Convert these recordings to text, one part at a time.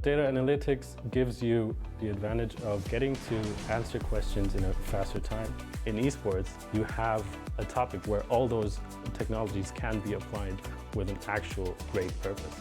Data analytics gives you the advantage of getting to answer questions in a faster time. In esports, you have a topic where all those technologies can be applied with an actual great purpose.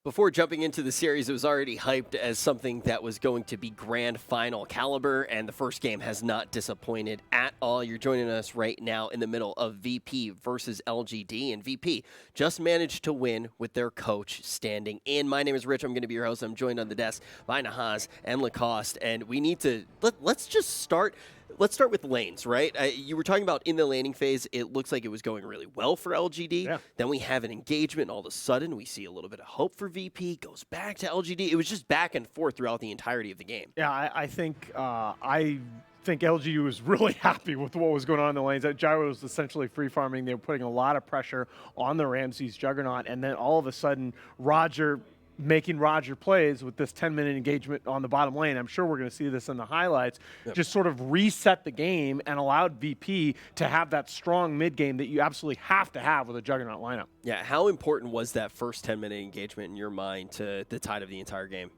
Before jumping into the series, it was already hyped as something that was going to be grand final caliber, and the first game has not disappointed at all. You're joining us right now in the middle of VP versus LGD, and VP just managed to win with their coach standing in. My name is Rich. I'm going to be your host. I'm joined on the desk by Nahaz and Lacoste, and we need to let's just start. Let's start with lanes, right? You were talking about in the laning phase, it looks like it was going really well for LGD. Yeah. Then we have an engagement, and all of a sudden we see a little bit of hope for VP, goes back to LGD. It was just back and forth throughout the entirety of the game. Yeah, I think LGD was really happy with what was going on in the lanes. That Gyro was essentially free farming. They were putting a lot of pressure on the Ramses Juggernaut, and then all of a sudden, Roger making Roger plays with this 10-minute engagement on the bottom lane. I'm sure we're going to see this in the highlights. Yep. Just sort of reset the game and allowed VP to have that strong mid game that you absolutely have to have with a Juggernaut lineup. Yeah, how important was that first 10-minute engagement in your mind to the tide of the entire game?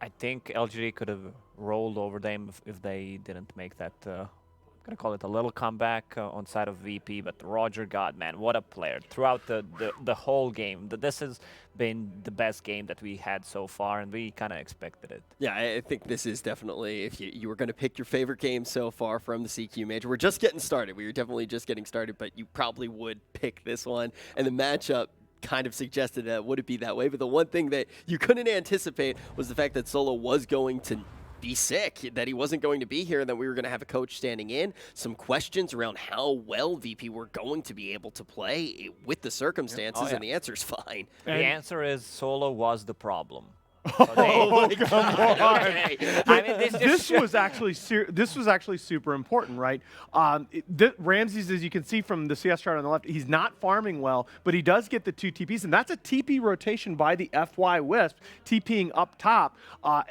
I think LGD could have rolled over them if they didn't make that, I'm going to call it a little comeback on side of VP, but Roger, God, man, what a player. Throughout the whole game, this has been the best game that we had so far, and we kind of expected it. Yeah, I think this is definitely, if you were going to pick your favorite game so far from the CQ Major, we're just getting started. We were definitely just getting started, but you probably would pick this one. And the matchup kind of suggested that would it be that way, but the one thing that you couldn't anticipate was the fact that Solo was going to be sick, that he wasn't going to be here, and that we were going to have a coach standing in. Some questions around how well VP were going to be able to play with the circumstances, and the answer's fine. The answer is Solo was the problem. Oh, come on! Okay. I mean, this was actually super important, right? Ramses, as you can see from the CS chart on the left, he's not farming well, but he does get the 2 TPs, and that's a TP rotation by the FY Wisp, TPing up top,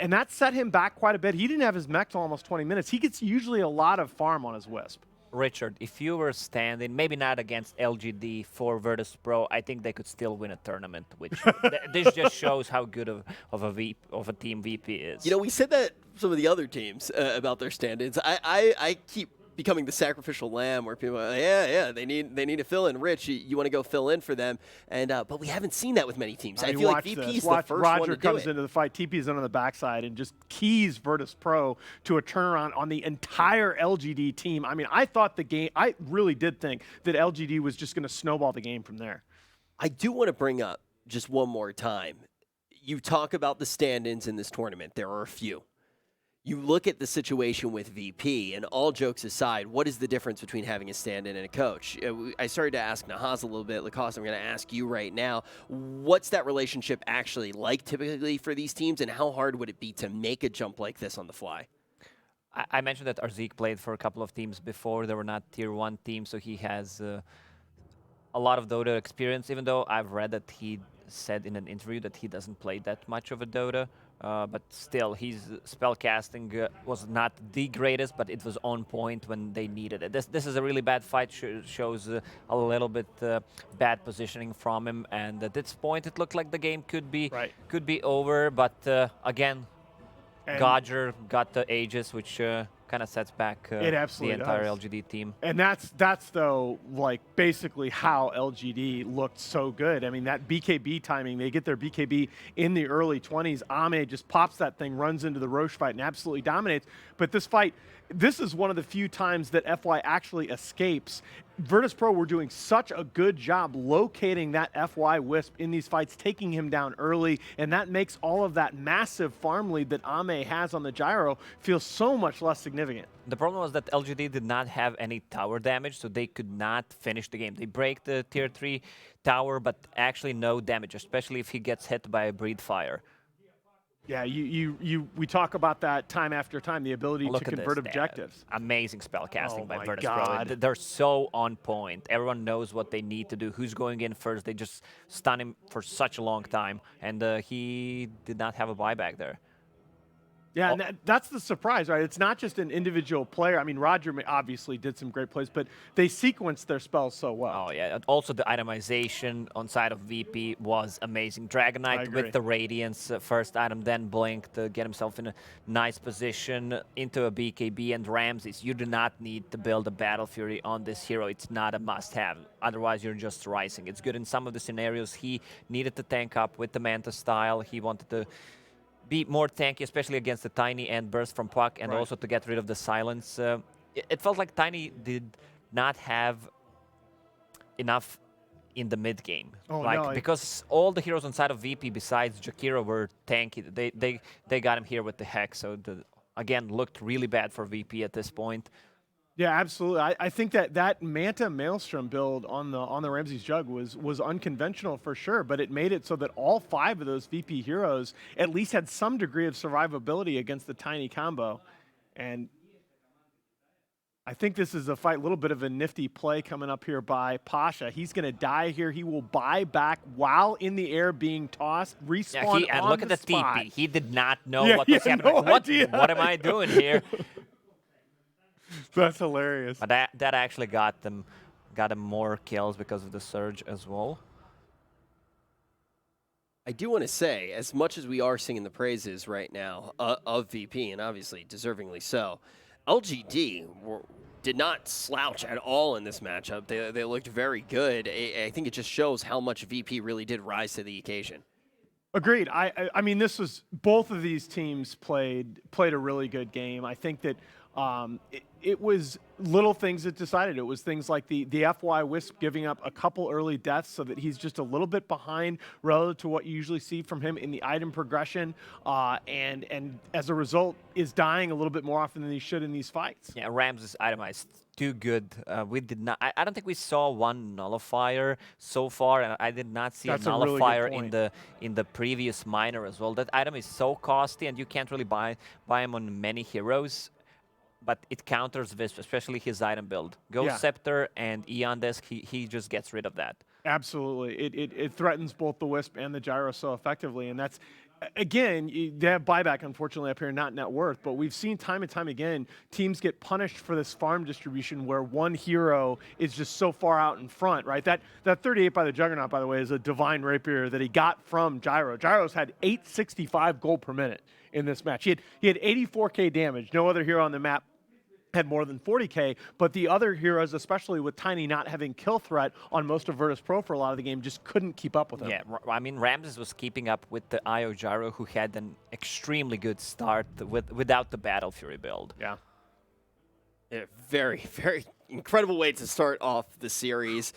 and that set him back quite a bit. He didn't have his mech till almost 20 minutes. He gets usually a lot of farm on his Wisp. Richard, if you were standing, maybe not against LGD for Virtus.pro, I think they could still win a tournament. Which this just shows how good of a team VP is. You know, we said that some of the other teams about their stand-ins. I keep becoming the sacrificial lamb, where people are like, yeah, they need to fill in. Rich, you want to go fill in for them, and but we haven't seen that with many teams. I feel like VP's the first Roger one to comes do it. into the fight, TP's in on the backside, and just keys Virtus.pro to a turnaround on the entire LGD team. I mean, I really did think that LGD was just going to snowball the game from there. I do want to bring up just one more time. You talk about the stand-ins in this tournament. There are a few. You look at the situation with VP, and all jokes aside, what is the difference between having a stand-in and a coach? I started to ask Nahaz a little bit. Lacoste, I'm going to ask you right now. What's that relationship actually like typically for these teams, and how hard would it be to make a jump like this on the fly? I mentioned that Arzik played for a couple of teams before. They were not tier 1 teams, so he has a lot of Dota experience, even though I've read that he said in an interview that he doesn't play that much of a Dota. But still, his spellcasting was not the greatest, but it was on point when they needed it. This is a really bad fight, shows a little bit bad positioning from him, and at this point it looked like the game could be over, but again, Godger got the Aegis, which kind of sets back the entire LGD team. And that's though, like, basically how LGD looked so good. I mean, that BKB timing, they get their BKB in the early 20s. Ame just pops that thing, runs into the Roche fight, and absolutely dominates. But this fight, this is one of the few times that FY actually escapes. Virtus.pro were doing such a good job locating that FY Wisp in these fights, taking him down early, and that makes all of that massive farm lead that Ame has on the Gyro feel so much less significant. The problem was that LGD did not have any tower damage, so they could not finish the game. They break the tier 3 tower, but actually no damage, especially if he gets hit by a breed fire. Yeah, we talk about that time after time, the ability to convert objectives. Amazing spell casting by Virtus.pro. They're so on point. Everyone knows what they need to do, who's going in first. They just stun him for such a long time, and he did not have a buyback there. Yeah, and that's the surprise, right? It's not just an individual player. I mean, Roger obviously did some great plays, but they sequenced their spells so well. Oh, yeah. Also, the itemization on side of VP was amazing. Dragon Knight with the Radiance, first item, then Blink to get himself in a nice position into a BKB and Ramses. You do not need to build a Battle Fury on this hero. It's not a must-have. Otherwise, you're just rising. It's good in some of the scenarios. He needed to tank up with the Manta style. He wanted to be more tanky, especially against the Tiny and Burst from Puck, and also to get rid of the silence. It felt like Tiny did not have enough in the mid game, because all the heroes on side of VP besides Jakiro were tanky. They got him here with the Hex, so again looked really bad for VP at this point. Yeah, absolutely. I think that Manta Maelstrom build on the Ramses Jug was unconventional for sure, but it made it so that all 5 of those VP heroes at least had some degree of survivability against the Tiny combo. And I think this is a fight, a little bit of a nifty play coming up here by Pasha. He's going to die here. He will buy back while in the air being tossed, respawn and on look at the spot. TP. He did not know what was happening. What am I doing here? That's hilarious. But that actually got him more kills because of the surge as well. I do want to say, as much as we are singing the praises right now of VP, and obviously deservingly so, LGD did not slouch at all in this matchup. They looked very good. I think it just shows how much VP really did rise to the occasion. Agreed. I mean, this was, both of these teams played a really good game. I think that it was little things that decided. It was things like the FY Wisp giving up a couple early deaths so that he's just a little bit behind relative to what you usually see from him in the item progression, and as a result is dying a little bit more often than he should in these fights. Yeah, Rams is itemized too good. We did not. I don't think we saw one nullifier so far, and I did not see a nullifier in the previous minor as well. That item is so costly, and you can't really buy him on many heroes. But it counters Wisp, especially his item build. Ghost Scepter and Eon Disc, he just gets rid of that. Absolutely. It threatens both the Wisp and the Gyro so effectively. And that's, again, they have buyback, unfortunately, up here, not net worth. But we've seen time and time again, teams get punished for this farm distribution where one hero is just so far out in front, right? That 38 by the Juggernaut, by the way, is a Divine Rapier that he got from Gyro. Gyro's had 865 gold per minute in this match. He had 84k damage. No other hero on the map had more than 40k, but the other heroes, especially with Tiny not having kill threat on most of Virtus.pro for a lot of the game, just couldn't keep up with him. Yeah, I mean, Ramses was keeping up with the IO Gyro, who had an extremely good start without the Battle Fury build. Yeah. Very, very incredible way to start off the series.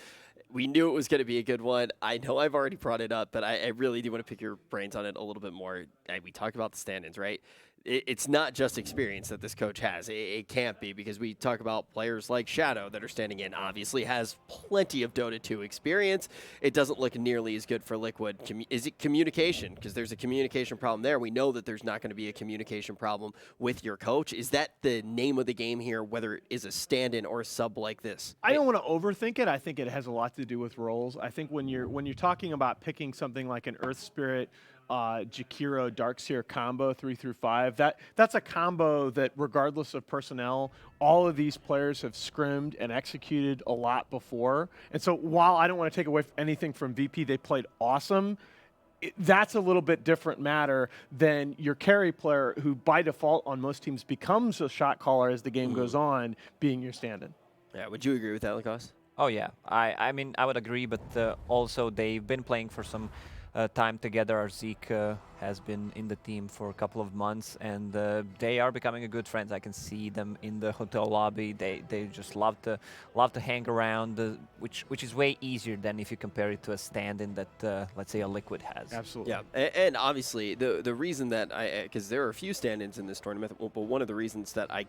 We knew it was going to be a good one. I know I've already brought it up, but I really do want to pick your brains on it a little bit more. We talked about the stand-ins, right? It's not just experience that this coach has. It can't be, because we talk about players like Shadow that are standing in. Obviously has plenty of Dota 2 experience. It doesn't look nearly as good for Liquid. Is it communication? Because there's a communication problem there. We know that there's not going to be a communication problem with your coach. Is that the name of the game here, whether it is a stand-in or a sub like this? I don't want to overthink it. I think it has a lot to do with roles. I think when you're talking about picking something like an Earth Spirit, Jakiro Darkseer combo 3 through 5. That's a combo that, regardless of personnel, all of these players have scrimmed and executed a lot before. And so while I don't want to take away anything from VP, they played awesome. That's a little bit different matter than your carry player, who by default on most teams becomes a shot caller as the game goes on, being your stand-in. Yeah, would you agree with that, Lacoste? Oh yeah, I mean, I would agree, but also they've been playing for some time together. Arzik has been in the team for a couple of months, and they are becoming a good friends. I can see them in the hotel lobby. They just love to hang around, which is way easier than if you compare it to a stand-in that let's say a Liquid has. Absolutely. Yeah, and obviously the reason that because there are a few stand-ins in this tournament, but one of the reasons that I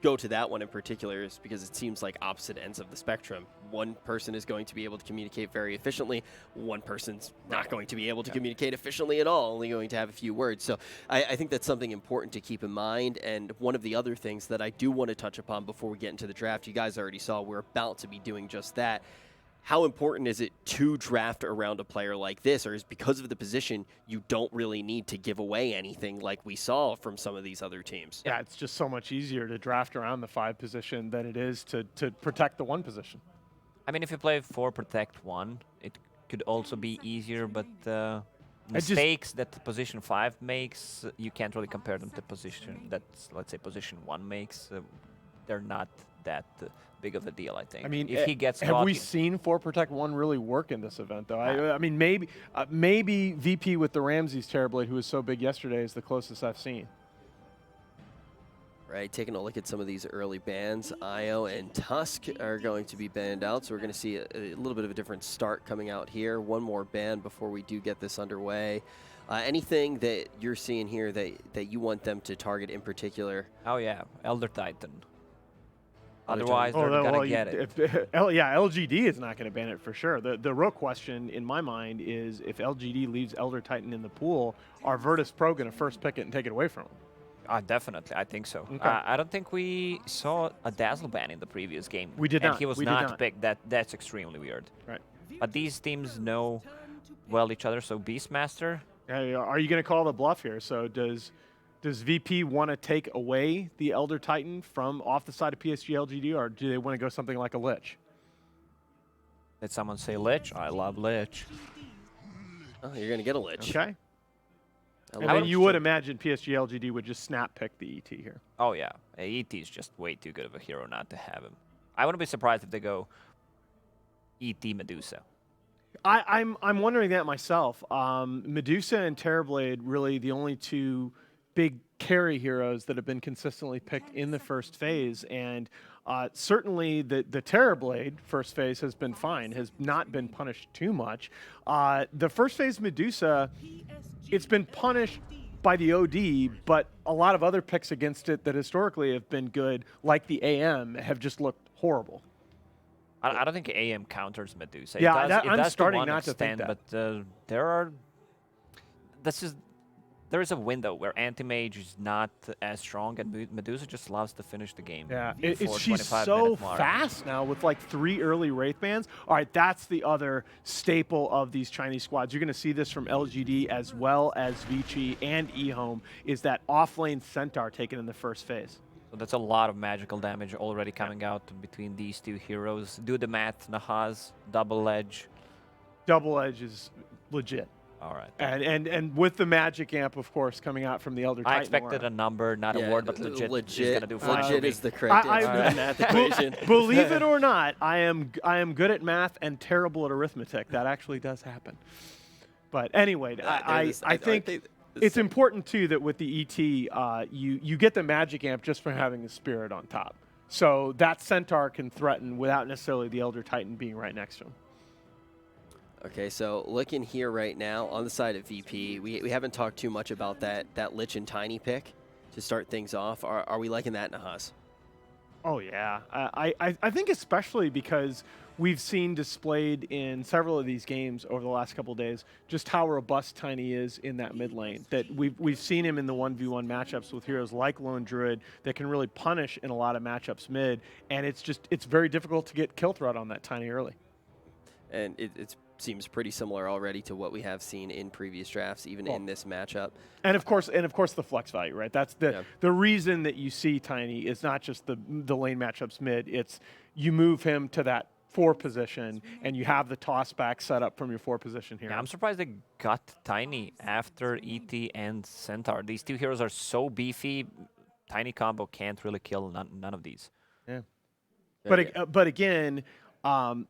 go to that one in particular is because it seems like opposite ends of the spectrum. One person is going to be able to communicate very efficiently. One person's not going to be able to communicate efficiently at all, only going to have a few words. So I think that's something important to keep in mind. And one of the other things that I do want to touch upon before we get into the draft, you guys already saw we're about to be doing just that. how important is it to draft around a player like this, or is because of the position you don't really need to give away anything like we saw from some of these other teams? Yeah, it's just so much easier to draft around the 5 position than it is to protect the 1 position. I mean, if you play 4 protect 1, it could also be easier, but mistakes that position 5 makes, you can't really compare them to position that's, let's say, position 1 makes. They're not that big of a deal, I think. I mean, if he gets have we seen 4 protect 1 really work in this event, though? I mean, maybe VP with the Ramses Terrorblade, who was so big yesterday, is the closest I've seen. Right, taking a look at some of these early bans, Io and Tusk are going to be banned out, so we're going to see a little bit of a different start coming out here. One more ban before we do get this underway. Anything that you're seeing here that you want them to target in particular? Oh yeah, Elder Titan. Otherwise, they're going to get it. Yeah, LGD is not going to ban it for sure. The real question in my mind is if LGD leaves Elder Titan in the pool, are Virtus.pro going to first pick it and take it away from him? Definitely, I think so. Okay. I don't think we saw a Dazzle ban in the previous game. We did and not. He was We did not not. picked. That's extremely weird. Right. But these teams know well each other, so Beastmaster. Are you going to call the bluff here? So does VP want to take away the Elder Titan from off the side of PSG.LGD, or do they want to go something like a Lich? Did someone say Lich? I love Lich. Oh, you're going to get a Lich. Okay. I And love then it. you would imagine PSG.LGD would just snap pick the ET here. Oh yeah, ET is just way too good of a hero not to have him. I wouldn't be surprised if they go ET Medusa. I'm wondering that myself. Medusa and Terrorblade really the only 2 big carry heroes that have been consistently picked in the first phase, and certainly the Terrorblade first phase has been fine, has not been punished too much. The first phase Medusa, it's been punished by the OD, but a lot of other picks against it that historically have been good, like the AM, have just looked horrible. I don't think AM counters Medusa. Yeah, it does, I'm does starting to one not to think extent, that. but there is a window where Anti-Mage is not as strong, and Medusa just loves to finish the game. Yeah, before she's 25 so minute mark. fast now with like 3 early Wraith bans. All right, that's the other staple of these Chinese squads. You're going to see this from LGD as well as Vici and eHome, is that off-lane Centaur taken in the first phase. So that's a lot of magical damage already coming out between these 2 heroes. Do the math, Nahaz, double edge. Double Edge is legit. All right. And with the magic amp, of course, coming out from the Elder Titan. I expected a number, not a word, but legit. Is gonna do fine. Legit is the correct answer to the math equation. Believe it or not, I am good at math and terrible at arithmetic. That actually does happen. But anyway, I think it's important too that with the ET, you get the magic amp just from having the spirit on top. So that Centaur can threaten without necessarily the Elder Titan being right next to him. Okay, so looking here right now on the side of VP, we haven't talked too much about that Lich and Tiny pick to start things off. Are we liking that, Nahaz? Oh yeah, I think especially because we've seen displayed in several of these games over the last couple of days just how robust Tiny is in that mid lane. That we've seen him in the 1v1 matchups with heroes like Lone Druid that can really punish in a lot of matchups mid, and it's very difficult to get kill threat on that Tiny early. And it seems pretty similar already to what we have seen in previous drafts, even in this matchup. And of course the flex value, right? That's the reason that you see Tiny is not just the lane matchups mid. It's you move him to that 4 position, and you have the toss back set up from your 4 position here. Yeah, I'm surprised they got Tiny after ET and Centaur. These 2 heroes are so beefy. Tiny combo can't really kill none of these. Yeah. But again,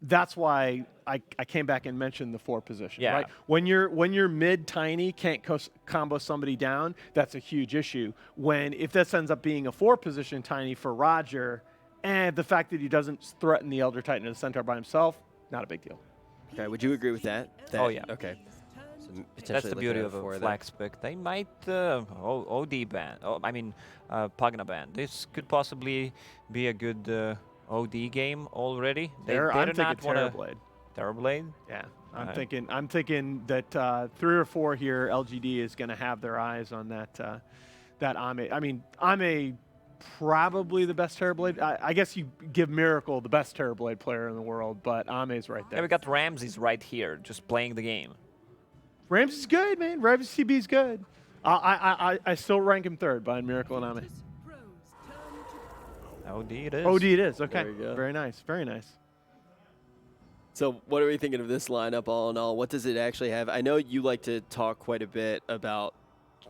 that's why I came back and mentioned the 4 position. Yeah. Right? When you're mid Tiny can't combo somebody down, that's a huge issue. If this ends up being a 4 position Tiny for Roger, and the fact that he doesn't threaten the Elder Titan or the Centaur by himself, not a big deal. Okay, would you agree with that? Oh yeah. Okay. So That's the beauty of a flex pick. They might OD ban. Pugna ban. This could possibly be a good OD game already. I'm thinking Terrorblade. Terrorblade? Yeah, I'm thinking that 3 or 4 here, LGD is going to have their eyes on that Ame. I mean, Ame probably the best Terrorblade. I guess you give Miracle the best Terrorblade player in the world, but Ame's right there. Yeah, we got Ramses right here, just playing the game. Ramsey's good, man. Ramsey CB's good. I still rank him third behind Miracle and Ame. OD it is. OD it is. Okay. There we go. Very nice. Very nice. So what are we thinking of this lineup all in all? What does it actually have? I know you like to talk quite a bit about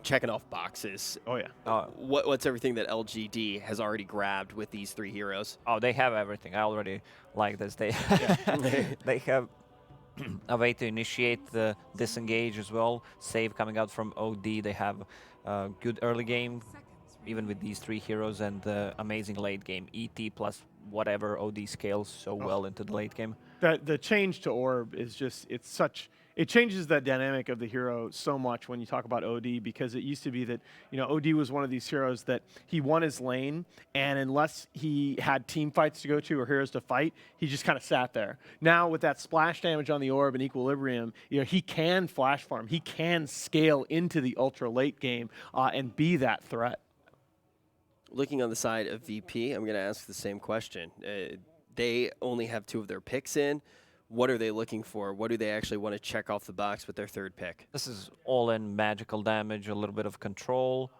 checking off boxes. Oh, yeah. What's everything that LGD has already grabbed with these 3 heroes? Oh, they have everything. I already like this. They they have a way to initiate the disengage as well. Save coming out from OD. They have a good early game, even with these 3 heroes, and amazing late game. ET plus whatever OD scales so well into the late game. The change to Orb is just, it changes the dynamic of the hero so much when you talk about OD, because it used to be that, OD was one of these heroes that he won his lane, and unless he had team fights to go to or heroes to fight, he just kind of sat there. Now with that splash damage on the Orb and Equilibrium, he can flash farm, he can scale into the ultra late game and be that threat. Looking on the side of VP, I'm going to ask the same question. They only have 2 of their picks in. What are they looking for? What do they actually want to check off the box with their 3rd pick? This is all-in magical damage, a little bit of control.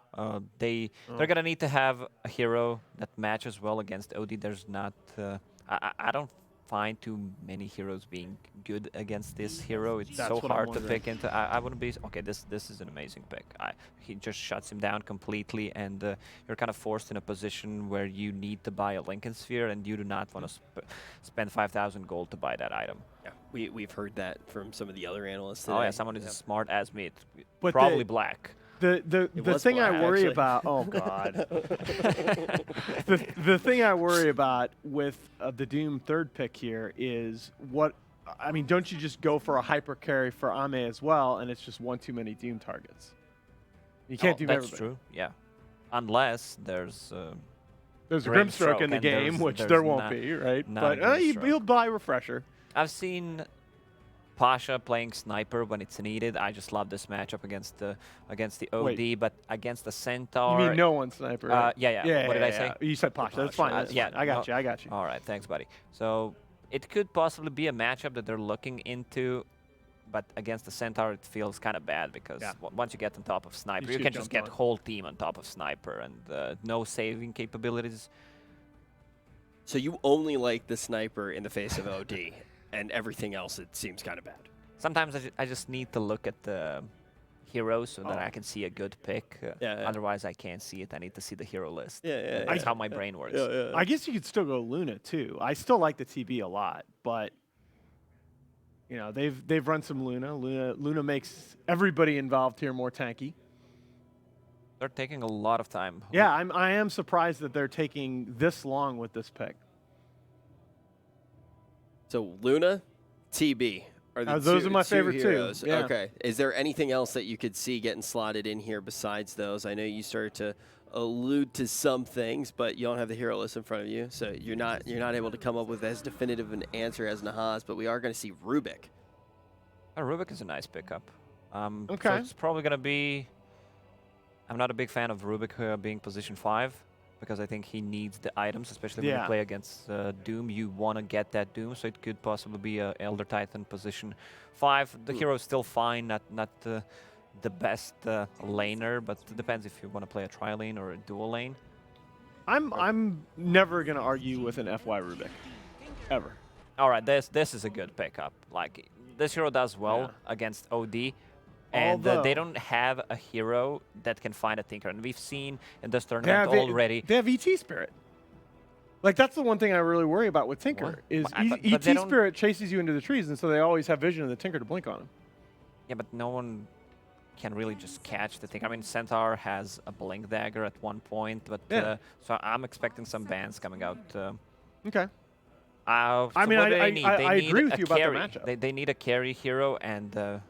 They're going to need to have a hero that matches well against OD. There's not... I don't find too many heroes being good against this hero. It's so hard to pick into. I wouldn't be... Okay, this is an amazing pick. He just shuts him down completely, and you're kind of forced in a position where you need to buy a Lincoln Sphere, and you do not want to spend 5,000 gold to buy that item. Yeah, we've heard that from some of the other analysts today. Oh yeah, someone who's as smart as me. It's But probably black. The thing black, I worry actually. about, oh god, the thing I worry about with the Doom 3rd pick here is don't you just go for a hyper carry for Ame as well, and it's just one too many Doom targets? You can't do that's everybody. true. Yeah, unless there's a Grimstroke in the and game, which there's there won't not- be, right? not a But Grimstroke. you'll buy Refresher. I've seen Pasha playing sniper when it's needed. I just love this matchup against the OD, Wait. but against the Centaur. You mean no one sniper? Right? Yeah. What did I say? You said Pasha. That's fine. That's yeah, fine. I got you. All right, thanks, buddy. So it could possibly be a matchup that they're looking into, but against the Centaur, it feels kind of bad because once you get on top of sniper, you can just get whole team on top of sniper and no saving capabilities. So you only like the sniper in the face of OD, and everything else it seems kind of bad. Sometimes I just need to look at the heroes so that I can see a good pick. Otherwise, I can't see it. I need to see the hero list. That's how my brain works. I guess you could still go Luna too. I still like the TB a lot, but they've run some Luna. Luna makes everybody involved here more tanky. They're taking a lot of time. Yeah, I am surprised that they're taking this long with this pick. So Luna, TB are the those are my favorite heroes. too. Yeah. Okay. Is there anything else that you could see getting slotted in here besides those? I know you started to allude to some things, but you don't have the hero list in front of you, so you're not able to come up with as definitive an answer as Nahaz. But we are going to see Rubik. Rubik is a nice pickup. Okay. So it's probably going to be... I'm not a big fan of Rubik being position 5 because I think he needs the items, especially when you play against Doom. You want to get that Doom, so it could possibly be a Elder Titan position 5. The hero is still fine, not the best laner, but it depends if you want to play a tri-lane or a dual lane. I'm never gonna argue with an FY Rubik, ever. All right, this is a good pickup. Like this hero does well against OD. And they don't have a hero that can find a Tinker. And we've seen in this tournament already. They have ET Spirit. Like, that's the one thing I really worry about with Tinker, is ET Spirit chases you into the trees, and so they always have vision of the Tinker to blink on him. Yeah, but no one can really just catch the Tinker. I mean, Centaur has a Blink Dagger at one point, but so I'm expecting some bans coming out. Okay. I agree with you about the matchup. They need a carry hero, and...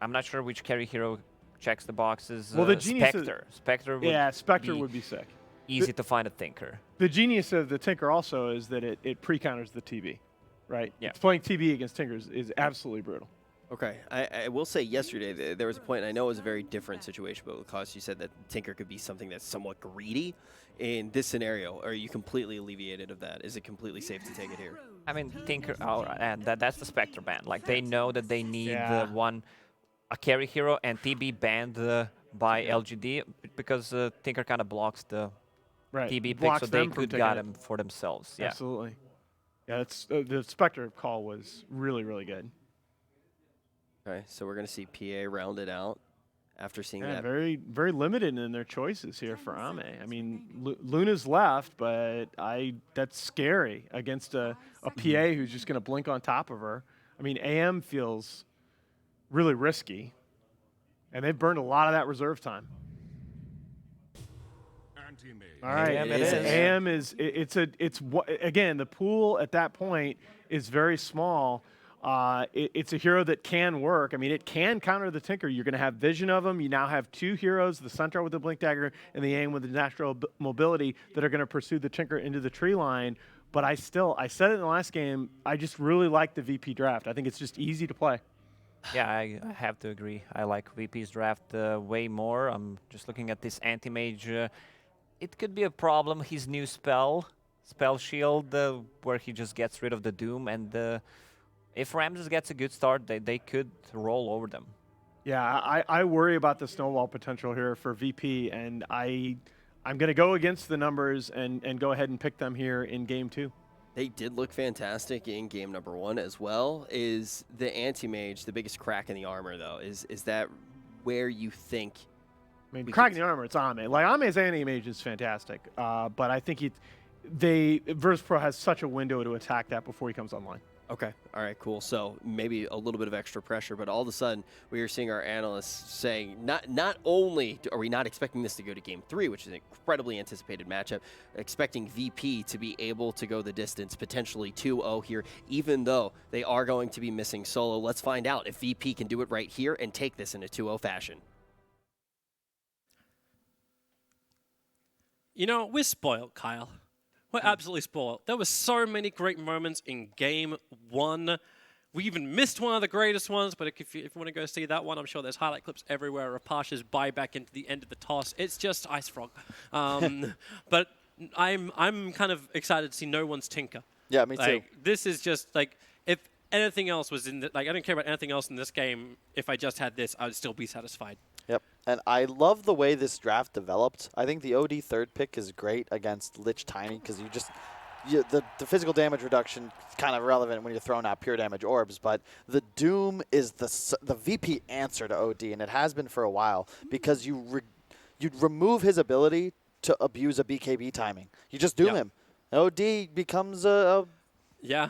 I'm not sure which carry hero checks the boxes. Well, the genius Spectre would be sick. Easy to find a Tinker. The genius of the Tinker also is that it pre-counters the TB, right? Yeah. Playing TB against Tinkers is absolutely brutal. Okay, I will say yesterday there was a point, and I know it was a very different situation, but because you said that Tinker could be something that's somewhat greedy. In this scenario, are you completely alleviated of that? Is it completely safe to take it here? I mean, Tinker, and that's the Spectre ban. Like, they know that they need Yeah. a carry hero, and TB banned by LGD because Tinker kind of blocks the Right. TB pick, Blocks so they them from could taking got it. him for themselves. Yeah. Absolutely. Yeah, it's the Spectre call was really, really good. Okay, so we're going to see PA rounded out after seeing Yeah, that. very, very limited in their choices here for Ame. I mean, Luna's left, but that's scary against a PA who's just going to blink on top of her. I mean, AM feels really risky, and they've burned a lot of that reserve time. All right, AM it is. AM it's again, the pool at that point is very small. It's a hero that can work. I mean, it can counter the Tinker. You're going to have vision of them. You now have two heroes, the Centaur with the Blink Dagger and the AM with the natural mobility, that are going to pursue the Tinker into the tree line. But I said it in the last game, I just really like the VP draft. I think it's just easy to play. Yeah, I have to agree. I like VP's draft way more. I'm just looking at this anti-mage. It could be a problem. His new spell shield, where he just gets rid of the Doom, and if Ramses gets a good start, they could roll over them. Yeah, I worry about the snowball potential here for VP, and I'm going to go against the numbers and go ahead and pick them here in game 2. They did look fantastic in game number 1 as well. Is the anti-mage the biggest crack in the armor, though? Is that where you think? I mean, cracking the armor, it's Ame. Like, Ame's anti-mage is fantastic, but I think Virtus.pro has such a window to attack that before he comes online. Okay. All right, cool. So maybe a little bit of extra pressure, but all of a sudden we are seeing our analysts saying not only are we not expecting this to go to game 3, which is an incredibly anticipated matchup, expecting VP to be able to go the distance, potentially 2-0 here, even though they are going to be missing solo. Let's find out if VP can do it right here and take this in a 2-0 fashion. You know, we're spoiled, Kyle. We're absolutely spoiled. There were so many great moments in Game 1. We even missed one of the greatest ones, but if you want to go see that one, I'm sure there's highlight clips everywhere of Pasha's buyback into the end of the toss. It's just Ice Frog. But I'm kind of excited to see no one's Tinker. Yeah, me too. This is just, like, if anything else was in I don't care about anything else in this game. If I just had this, I would still be satisfied. Yep, and I love the way this draft developed. I think the OD third pick is great against Lich Tiny because the physical damage reduction is kind of relevant when you're throwing out pure damage orbs, but the Doom is the VP answer to OD, and it has been for a while because you'd remove his ability to abuse a BKB timing. You just doom him. OD becomes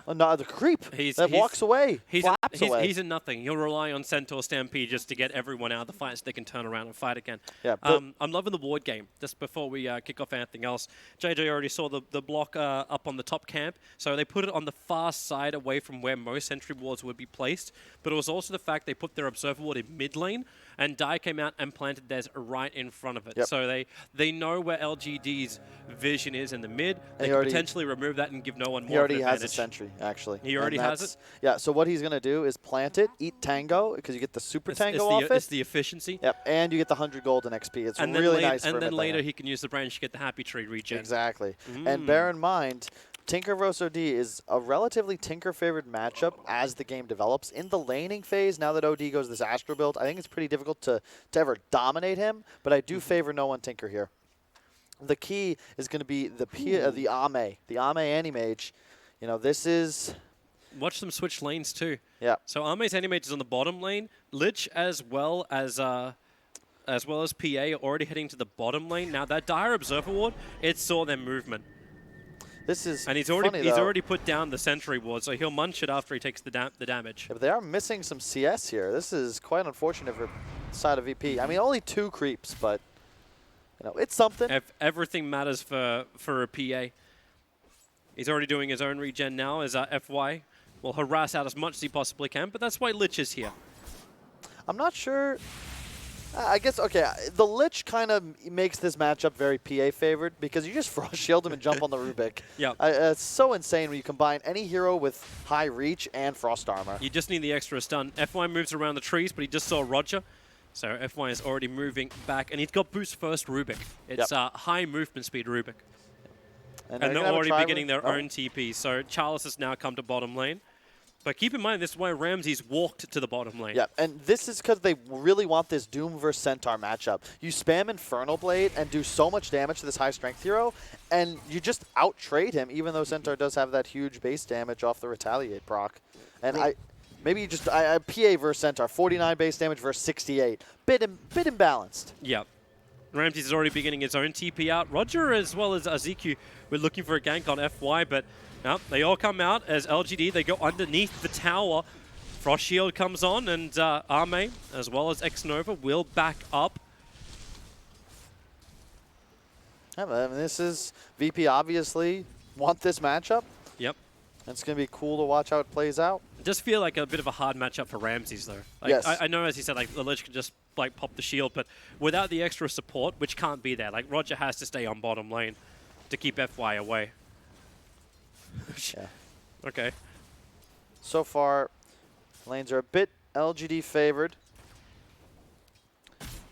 another creep that walks away, flaps away. He's a nothing. He'll rely on Centaur Stampede just to get everyone out of the fight so they can turn around and fight again. Yeah, I'm loving the ward game. Just before we kick off anything else, JJ already saw the block up on the top camp, so they put it on the far side away from where most sentry wards would be placed, but it was also the fact they put their observer ward in mid lane, and Dai came out and planted theirs right in front of it. Yep. So they know where LGD's vision is in the mid. They can potentially remove that and give no one more of an advantage. He already has a sentry, actually. He already has it? Yeah, so what he's going to do is plant it, eat Tango, because you get the super Tango off it. It's the efficiency. Yep, and you get the 100 gold in XP. It's and really nice for him. And then later he can use the branch to get the Happy Tree regen. Exactly. And bear in mind, Tinker vs. OD is a relatively Tinker-favored matchup as the game develops. In the laning phase, now that OD goes this Astro build, I think it's pretty difficult to ever dominate him, but I do favor no one Tinker here. The key is going to be the Ame Anti-Mage. You know, this is... Watch them switch lanes too. Yeah. So Ame's Anti-Mage is on the bottom lane. Lich as well as PA are already heading to the bottom lane. Now that Dire Observer Ward, it saw their movement. This is and he's already put down the Sentry Ward, so he'll munch it after he takes the damage. Yeah, but they are missing some CS here. This is quite unfortunate for the side of VP. I mean, only 2 creeps, but you know, it's something. Everything matters for a PA. He's already doing his own regen now as FY will harass out as much as he possibly can, but that's why Lich is here. I'm not sure. I guess, okay, the Lich kind of makes this matchup very PA favored because you just Frost Shield him and jump on the Rubik. Yeah. It's so insane when you combine any hero with high reach and Frost Armor. You just need the extra stun. FY moves around the trees, but he just saw Roger. So FY is already moving back, and he's got boost first Rubik. It's high movement speed Rubik. And they're already beginning their own TP. So Charles has now come to bottom lane. But keep in mind, this is why Ramses walked to the bottom lane. Yeah, and this is because they really want this Doom versus Centaur matchup. You spam Infernal Blade and do so much damage to this high strength hero, and you just out-trade him, even though Centaur does have that huge base damage off the Retaliate proc. And maybe you just PA versus Centaur, 49 base damage versus 68. Bit imbalanced. Yeah. Ramses is already beginning his own TP out. Roger as well as ZQ were looking for a gank on FY, but no, they all come out as LGD. They go underneath the tower. Frost Shield comes on, and Arme as well as Xnova will back up. Yeah, I mean, this is VP obviously want this matchup. Yep. It's going to be cool to watch how it plays out. It does feel like a bit of a hard matchup for Ramses, though. Like, Yes. I know, as he said, like the Lich can just like pop the shield, but without the extra support, which can't be there, like Roger has to stay on bottom lane to keep FY away. Yeah. Okay. So far, lanes are a bit LGD favored.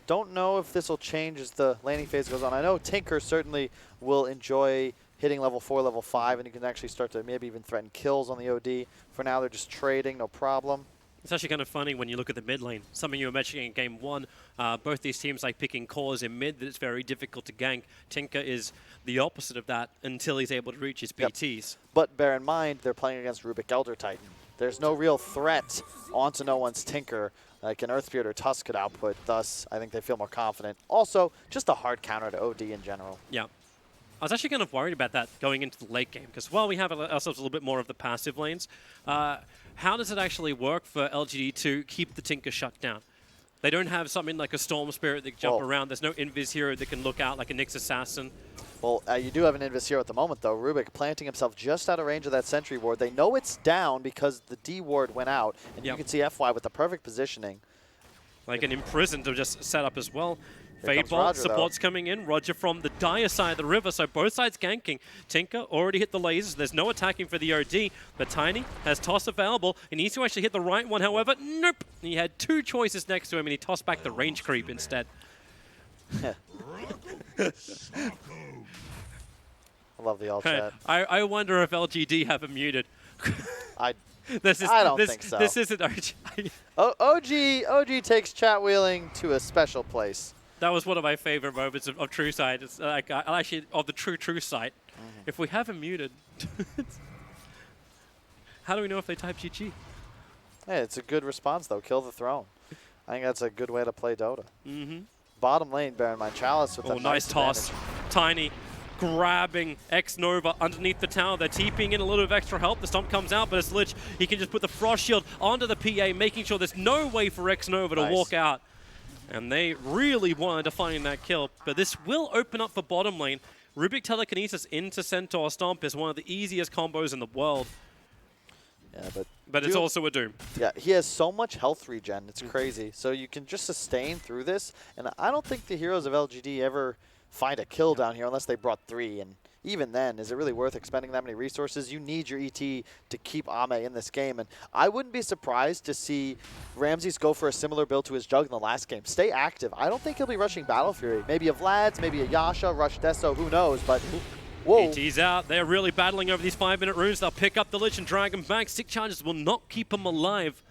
Don't know if this will change as the laning phase goes on. I know Tinker certainly will enjoy hitting level 4, level 5, and you can actually start to maybe even threaten kills on the OD. For now, they're just trading, no problem. It's actually kind of funny when you look at the mid lane. Something you were mentioning in game 1, both these teams like picking cores in mid that it's very difficult to gank. Tinker is the opposite of that until he's able to reach his PTs. But bear in mind, they're playing against Rubik Elder Titan. There's no real threat onto no one's Tinker like an Earth Spirit or Tusk could output. Thus, I think they feel more confident. Also, just a hard counter to OD in general. Yeah. I was actually kind of worried about that going into the late game because while we have ourselves a little bit more of the passive lanes, how does it actually work for LGD to keep the Tinker shut down? They don't have something like a Storm Spirit that can jump around. There's no Invis hero that can look out like a Nyx Assassin. Well, you do have an Invis hero at the moment, though. Rubik planting himself just out of range of that Sentry Ward. They know it's down because the D Ward went out, and you can see FY with the perfect positioning. Like an Imprisoned to just set up as well. Here comes Fadeball Roger, support's coming in. Roger from the dire side of the river, so both sides ganking. Tinker already hit the lasers. There's no attacking for the OD, but Tiny has toss available. He needs to actually hit the right one, however. Nope. He had two choices next to him, and he tossed back the range creep instead. I love the alt chat. I wonder if LGD have him muted. I don't think so. This isn't OG takes chat wheeling to a special place. That was one of my favorite moments of True Sight. It's like actually of the True Sight. If we have him muted, how do we know if they type GG? Hey, it's a good response though. Kill the throne. I think that's a good way to play Dota. Bottom lane, bear in mind, Chalice with a nice toss. Tiny grabbing Xnova underneath the tower. They're TPing in a little bit of extra help. The stomp comes out, but it's Lich. He can just put the Frost Shield onto the PA, making sure there's no way for Xnova to walk out. And they really wanted to find that kill, but this will open up for bottom lane. Rubik Telekinesis into Centaur Stomp is one of the easiest combos in the world. Yeah, but it's also a Doom. Yeah, he has so much health regen. It's crazy. So you can just sustain through this. And I don't think the heroes of LGD ever find a kill down here unless they brought 3. And even then, is it really worth expending that many resources? You need your ET to keep Ame in this game. And I wouldn't be surprised to see Ramses go for a similar build to his Jug in the last game. Stay active. I don't think he'll be rushing Battle Fury. Maybe a Vlad's, maybe a Yasha, rush Deso, who knows. But whoa. ET's out. They're really battling over these 5-minute runes. They'll pick up the Lich and drag him back. Stick charges will not keep him alive.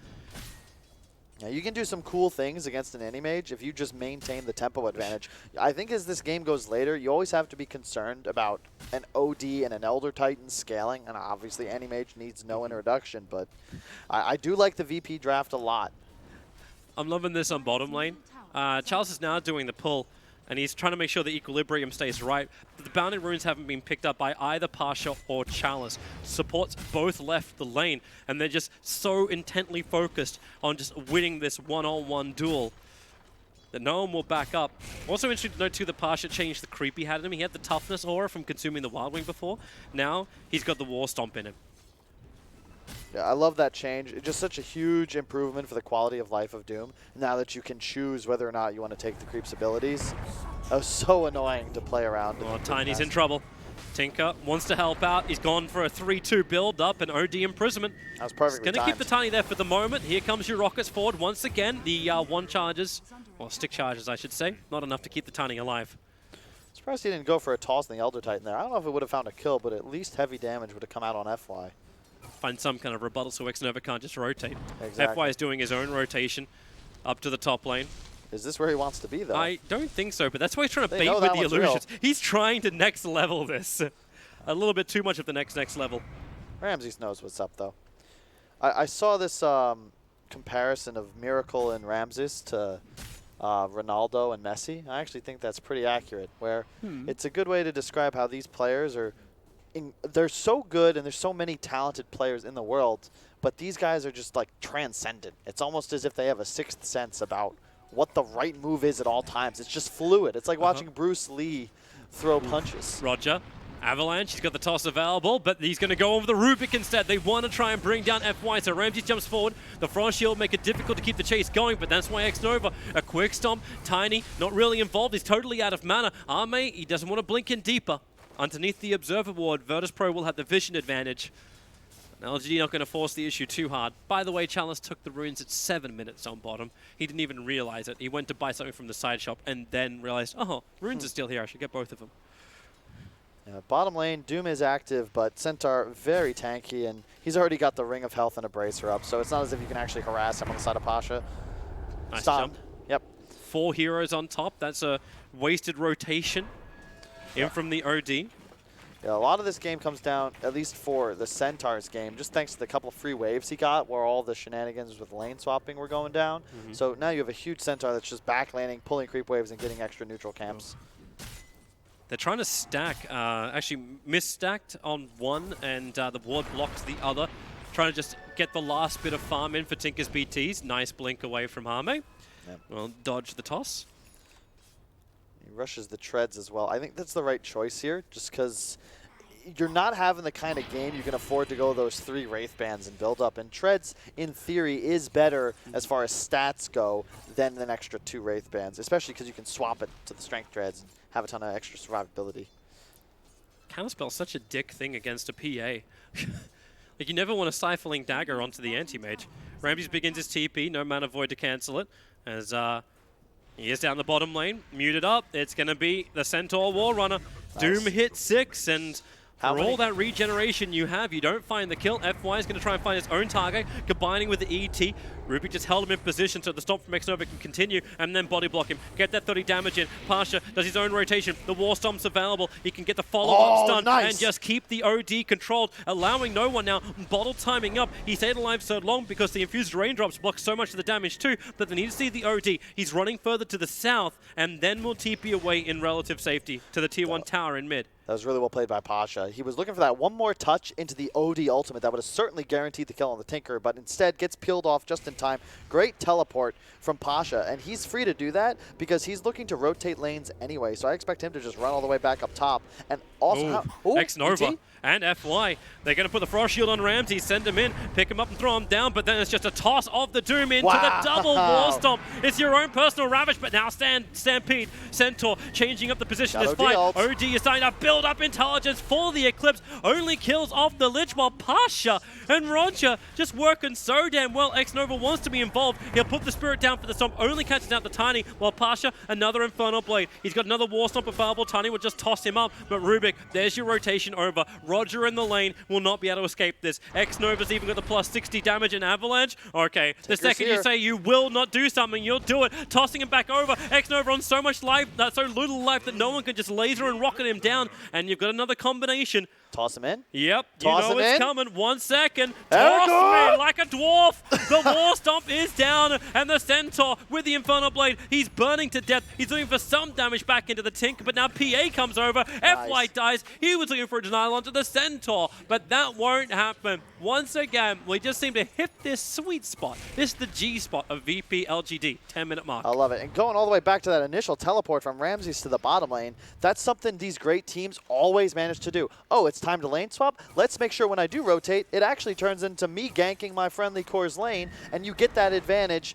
Yeah, you can do some cool things against an Anti-Mage if you just maintain the tempo advantage. I think as this game goes later, you always have to be concerned about an OD and an Elder Titan scaling, and obviously Anti-Mage needs no introduction, but I do like the VP draft a lot. I'm loving this on bottom lane. Charles is now doing the pull, and he's trying to make sure the equilibrium stays right. But the Bounded Runes haven't been picked up by either Pasha or Chalice. Supports both left the lane, and they're just so intently focused on just winning this one-on-one duel that no one will back up. Also interesting to note too that Pasha changed the creep he had in him. He had the toughness aura from consuming the Wild Wing before. Now he's got the War Stomp in him. Yeah, I love that change. It's just such a huge improvement for the quality of life of Doom. Now that you can choose whether or not you want to take the creep's abilities. That was so annoying to play around. Oh, Tiny's in trouble. Tinker wants to help out. He's gone for a 3-2 build-up and OD imprisonment. That was perfectly He's going to keep the Tiny there for the moment. Here comes your rockets forward once again. The one charges, or stick charges, I should say. Not enough to keep the Tiny alive. Surprised he didn't go for a toss in the Elder Titan there. I don't know if it would have found a kill, but at least heavy damage would have come out on FY. Find some kind of rebuttal so Xnova can't just rotate. Exactly. FY is doing his own rotation up to the top lane. Is this where he wants to be, though? I don't think so, but that's why he's trying to They bait know with that the one's illusions. He's trying to next level this. A little bit too much of the next level. Ramses knows what's up, though. I saw this comparison of Miracle and Ramses to Ronaldo and Messi. I actually think that's pretty accurate, where it's a good way to describe how these players are they're so good and there's so many talented players in the world, but these guys are just like transcendent. It's almost as if they have a sixth sense about what the right move is at all times. It's just fluid. It's like watching Bruce Lee throw punches. Roger. Avalanche, he's got the toss available, but he's going to go over the Rubik instead. They want to try and bring down FY, so Ramsey jumps forward. The Frost Shield make it difficult to keep the chase going, but that's why Xnova, a quick stomp, Tiny, not really involved. He's totally out of mana. Arme, he doesn't want to blink in deeper. Underneath the Observer Ward, Virtus.pro will have the vision advantage. LGD not going to force the issue too hard. By the way, Chalice took the runes at 7 minutes on bottom. He didn't even realize it. He went to buy something from the side shop and then realized, oh, runes are still here. I should get both of them. Yeah, bottom lane, Doom is active, but Centaur very tanky, and he's already got the Ring of Health and a Bracer up, so it's not as if you can actually harass him on the side of Pasha. Nice Stunned. jump. Yep. 4 heroes on top. That's a wasted rotation in from the OD. Yeah, a lot of this game comes down, at least for the Centaur's game, just thanks to the couple of free waves he got where all the shenanigans with lane swapping were going down. So now you have a huge Centaur that's just back laning, pulling creep waves, and getting extra neutral camps. They're trying to stack, actually misstacked on one, and the ward blocks the other. Trying to just get the last bit of farm in for Tinker's BTs. Nice blink away from Hame. Yep. Well, dodge the toss. He rushes the treads as well. I think that's the right choice here, just because you're not having the kind of game you can afford to go those 3 Wraith Bands and build up. And treads, in theory, is better as far as stats go than an extra 2 Wraith Bands, especially because you can swap it to the strength treads and have a ton of extra survivability. Counterspell's such a dick thing against a PA. Like, you never want a Stifling Dagger onto the anti-mage. Ramses begins his TP, no mana void to cancel it, as he is down the bottom lane, muted up. It's going to be the Centaur War Runner. Nice. Doom hit 6, and for all that regeneration you have, you don't find the kill. FY is going to try and find his own target, combining with the ET. Rubik just held him in position so the stomp from Xnova can continue, and then body block him. Get that 30 damage in. Pasha does his own rotation. The War Stomp's available. He can get the follow-up stun and just keep the OD controlled, allowing no one now. Bottle timing up. He stayed alive so long because the infused raindrops block so much of the damage too, but they need to see the OD. He's running further to the south, and then will TP away in relative safety to the tier 1 tower in mid. That was really well played by Pasha. He was looking for that one more touch into the OD ultimate that would have certainly guaranteed the kill on the Tinker, but instead gets peeled off just in time. Great teleport from Pasha, and he's free to do that because he's looking to rotate lanes anyway, so I expect him to just run all the way back up top. And also, Xnova and FY. They're going to put the Frost Shield on Ramsey, send him in, pick him up and throw him down, but then it's just a toss of the Doom into the double War Stomp. It's your own personal Ravage, but now Stampede, Centaur changing up the position this fight. OD is starting to build up intelligence for the Eclipse, only kills off the Lich, while Pasha and Roger just working so damn well. Xnova wants to be involved. He'll put the Spirit down for the Stomp, only catches out the Tiny, while Pasha, another Infernal Blade. He's got another War Stomp available. Tiny will just toss him up, but Rubik, there's your rotation over. Roger in the lane will not be able to escape this. Xnova's even got the plus 60 damage in Avalanche. Okay, the second you say you will not do something, you'll do it. Tossing him back over. Xnova on so much life, so little life that no one can just laser and rocket him down. And you've got another combination. Toss him in? Yep, Toss you know him it's in. coming. 1 second. Toss me like a dwarf. The War Stomp is down, and the Centaur with the Infernal Blade, he's burning to death. He's looking for some damage back into the Tinker, but now PA comes over. FY dies. He was looking for a denial onto the Centaur, but that won't happen. Once again, we just seem to hit this sweet spot. This is the G spot of VP.LGD, 10-minute mark. I love it. And going all the way back to that initial teleport from Ramses to the bottom lane, that's something these great teams always manage to do. Oh, it's time to lane swap? Let's make sure when I do rotate, it actually turns into me ganking my friendly core's lane, and you get that advantage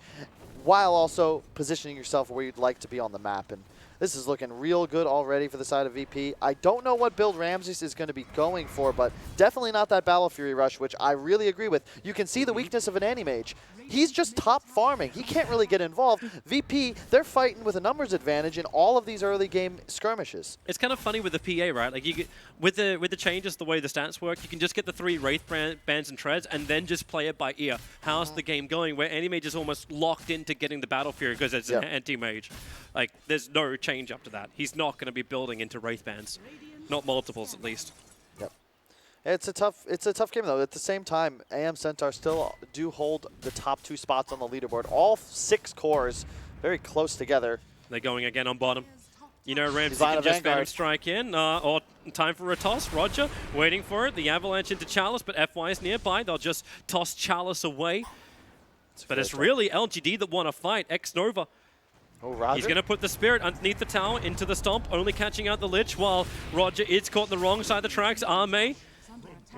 while also positioning yourself where you'd like to be on the map. And this is looking real good already for the side of VP. I don't know what build Ramses is going to be going for, but definitely not that Battle Fury rush, which I really agree with. You can see the weakness of an Anti-Mage. He's just top farming. He can't really get involved. VP, they're fighting with a numbers advantage in all of these early game skirmishes. It's kind of funny with the PA, right? Like you get, with the changes, the way the stats work, you can just get the 3 Wraith bands and treads and then just play it by ear. How's the game going? Where Anti-Mage is almost locked into getting the Battle Fury because it's an Anti-Mage. Like there's no change up to that. He's not going to be building into Wraith bands. Not multiples, at least. Yep. It's a tough game, though. At the same time, AM Centaur still do hold the top 2 spots on the leaderboard. All 6 cores very close together. They're going again on bottom. You know, Ramsey can just Phantom Strike in, or time for a toss. Roger waiting for it. The Avalanche into Chalice, but FY is nearby. They'll just toss Chalice away. But it's really LGD that want to fight. X-Nova. Oh, Roger. He's going to put the Spirit underneath the tower into the Stomp, only catching out the Lich, while Roger is caught on the wrong side of the tracks. Arme,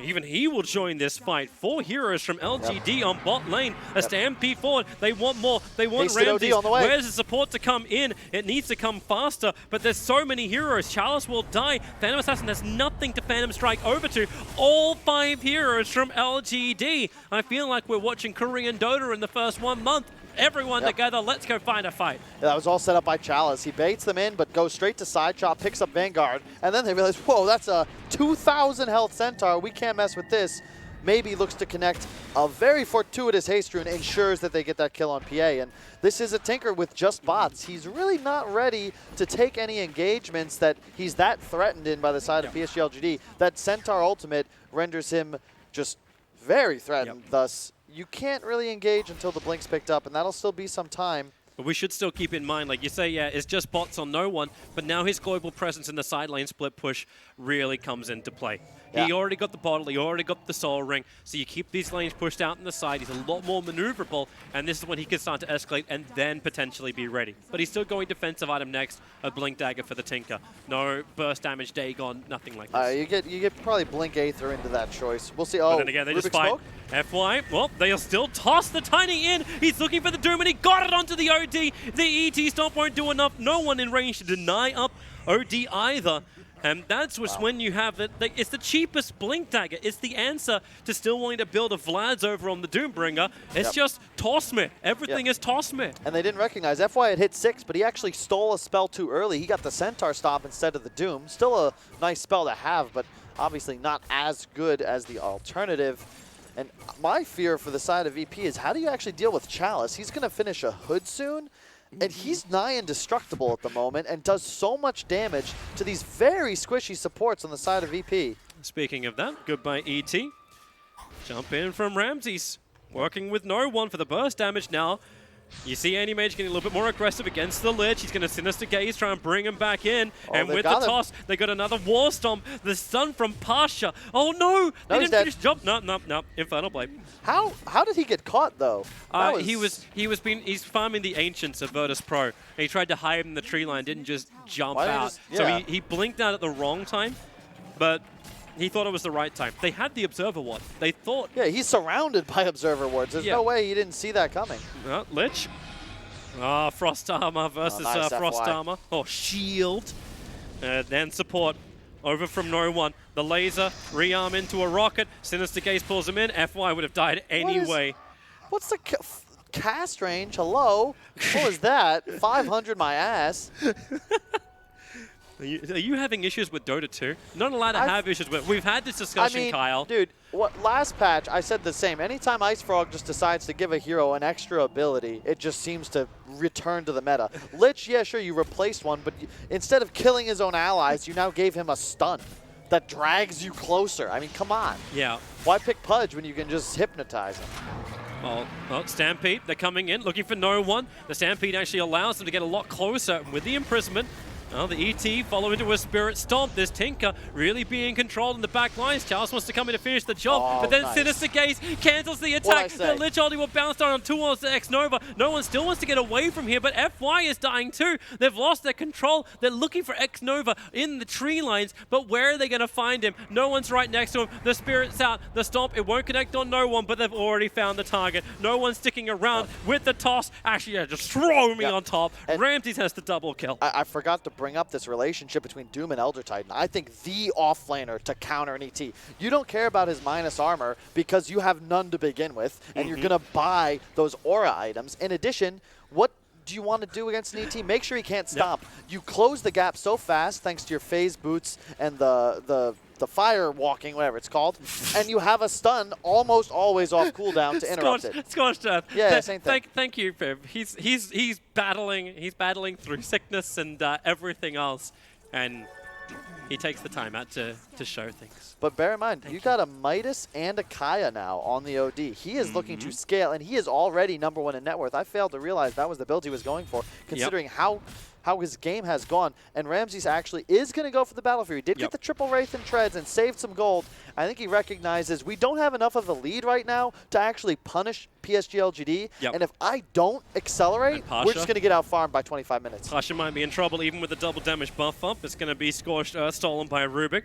even he will join this fight. 4 heroes from LGD on bot lane. A stampede forward. They want more. They want Ramses. Where's the support to come in? It needs to come faster, but there's so many heroes. Chalice will die. Phantom Assassin has nothing to Phantom Strike over to. All 5 heroes from LGD. I feel like we're watching Korean Dota in the first 1 month. Everyone together, let's go find a fight. Yeah, that was all set up by Chalice. He baits them in, but goes straight to side chop, picks up Vanguard, and then they realize, whoa, that's a 2,000 health Centaur. We can't mess with this. Maybe looks to connect a very fortuitous haste rune, ensures that they get that kill on PA. And this is a Tinker with just bots. He's really not ready to take any engagements that he's that threatened in by the side of PSG.LGD. That Centaur ultimate renders him just very threatened, thus you can't really engage until the blink's picked up, and that'll still be some time. But we should still keep in mind, like you say, yeah, it's just bots on no one, but now his global presence in the side lane split push really comes into play. Yeah. He already got the bottle, he already got the soul ring, so you keep these lanes pushed out in the side. He's a lot more maneuverable, and this is when he can start to escalate and then potentially be ready. But he's still going defensive item next, a Blink Dagger for the Tinker. No burst damage, Dagon, nothing like this. You get probably Blink Aether into that choice. We'll see. Oh, but then again, they Rubik's just fight. Smoke? FY, well, they'll still toss the Tiny in. He's looking for the Doom, and he got it onto the OD. The ET Stomp won't do enough. No one in range to deny up OD either. And that's when you have it. It's the cheapest Blink Dagger. It's the answer to still wanting to build a Vlad's over on the Doombringer. It's just toss me. Everything is toss me. And they didn't recognize. FY had hit 6, but he actually stole a spell too early. He got the Centaur Stomp instead of the Doom. Still a nice spell to have, but obviously not as good as the alternative. And my fear for the side of VP is how do you actually deal with Chalice? He's going to finish a Hood soon. And he's nigh indestructible at the moment and does so much damage to these very squishy supports on the side of VP. Speaking of that, goodbye ET. Jump in from Ramses. Working with no one for the burst damage now. You see Anti-Mage getting a little bit more aggressive against the Lich. He's going to Sinister Gaze, try and bring him back in. And with the toss, they got another War Stomp. The stun from Pasha. Oh no! They didn't finish the job. No. Infernal Blade. How did he get caught though? He's farming the Ancients of Virtus.pro. He tried to hide in the tree line, didn't just jump out. So he blinked out at the wrong time, but he thought it was the right time. They had the Observer Ward. They thought... Yeah, he's surrounded by Observer Wards. There's no way he didn't see that coming. Lich. Frost Armor versus Frost Armor. Oh, Shield. Then support. Over from no one. The laser, rearm into a rocket. Sinister Gaze pulls him in. FY would have died anyway. What's the cast range? Hello? What was that? 500 my ass. Are you having issues with Dota 2? Not allowed to have issues with. We've had this discussion, Kyle. Dude, last patch I said the same. Anytime Ice Frog just decides to give a hero an extra ability, it just seems to return to the meta. Lich, yeah, sure, you replaced one, but instead of killing his own allies, you now gave him a stun that drags you closer. I mean, come on. Yeah. Why pick Pudge when you can just hypnotize him? Well, Stampede, they're coming in, looking for no one. The Stampede actually allows them to get a lot closer with the imprisonment. Well, the ET follow into a Spirit Stomp. This Tinker really being controlled in the back lines. Charles wants to come in to finish the job, but then nice. Sinister Gaze cancels the attack. The Lich ulti will bounce down towards the X-Nova. No one still wants to get away from here, but FY is dying too. They've lost their control. They're looking for X-Nova in the tree lines, but where are they going to find him? No one's right next to him. The Spirit's out. The Stomp, it won't connect on no one, but they've already found the target. No one's sticking around with the toss. Actually, just throw me on top. And Ramses has the double kill. I forgot to bring up this relationship between Doom and Elder Titan. I think the offlaner to counter an ET. You don't care about his minus armor because you have none to begin with, and you're going to buy those aura items. In addition, what do you want to do against an ET? Make sure he can't stop. You close the gap so fast thanks to your phase boots and the fire walking, whatever it's called, and you have a stun almost always off cooldown to interrupt it. Scorched Earth. Yeah, same thing. Thank you, Pib. He's battling through sickness and everything else, and he takes the time out to show things. But bear in mind, you got a Midas and a Kaya now on the OD. He is looking to scale, and he is already #1 in net worth. I failed to realize that was the build he was going for, considering how his game has gone. And Ramses actually is going to go for the Battle Fury. Did get the triple Wraith and Treads and saved some gold. I think he recognizes we don't have enough of a lead right now to actually punish PSG.LGD. And if I don't accelerate, we're just going to get out farmed by 25 minutes. Pasha might be in trouble even with the double damage buff up. It's going to be Scorched Earth stolen by Rubik.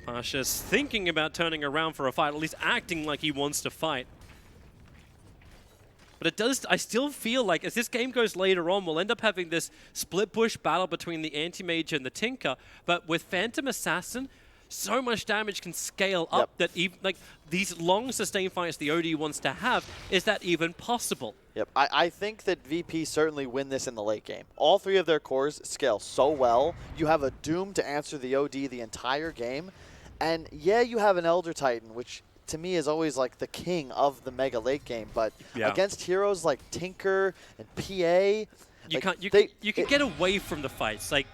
Pasha's thinking about turning around for a fight, at least acting like he wants to fight. But it does, I still feel like as this game goes later on, we'll end up having this split push battle between the Anti-Mage and the Tinker. But with Phantom Assassin, so much damage can scale up that even like these long sustained fights the OD wants to have, is that even possible? I think that VP certainly win this in the late game. All three of their cores scale so well. You have a Doom to answer the OD the entire game. And yeah, you have an Elder Titan, which to me is always like the king of the mega late game, but against heroes like Tinker and PA, you can get away from the fights. Like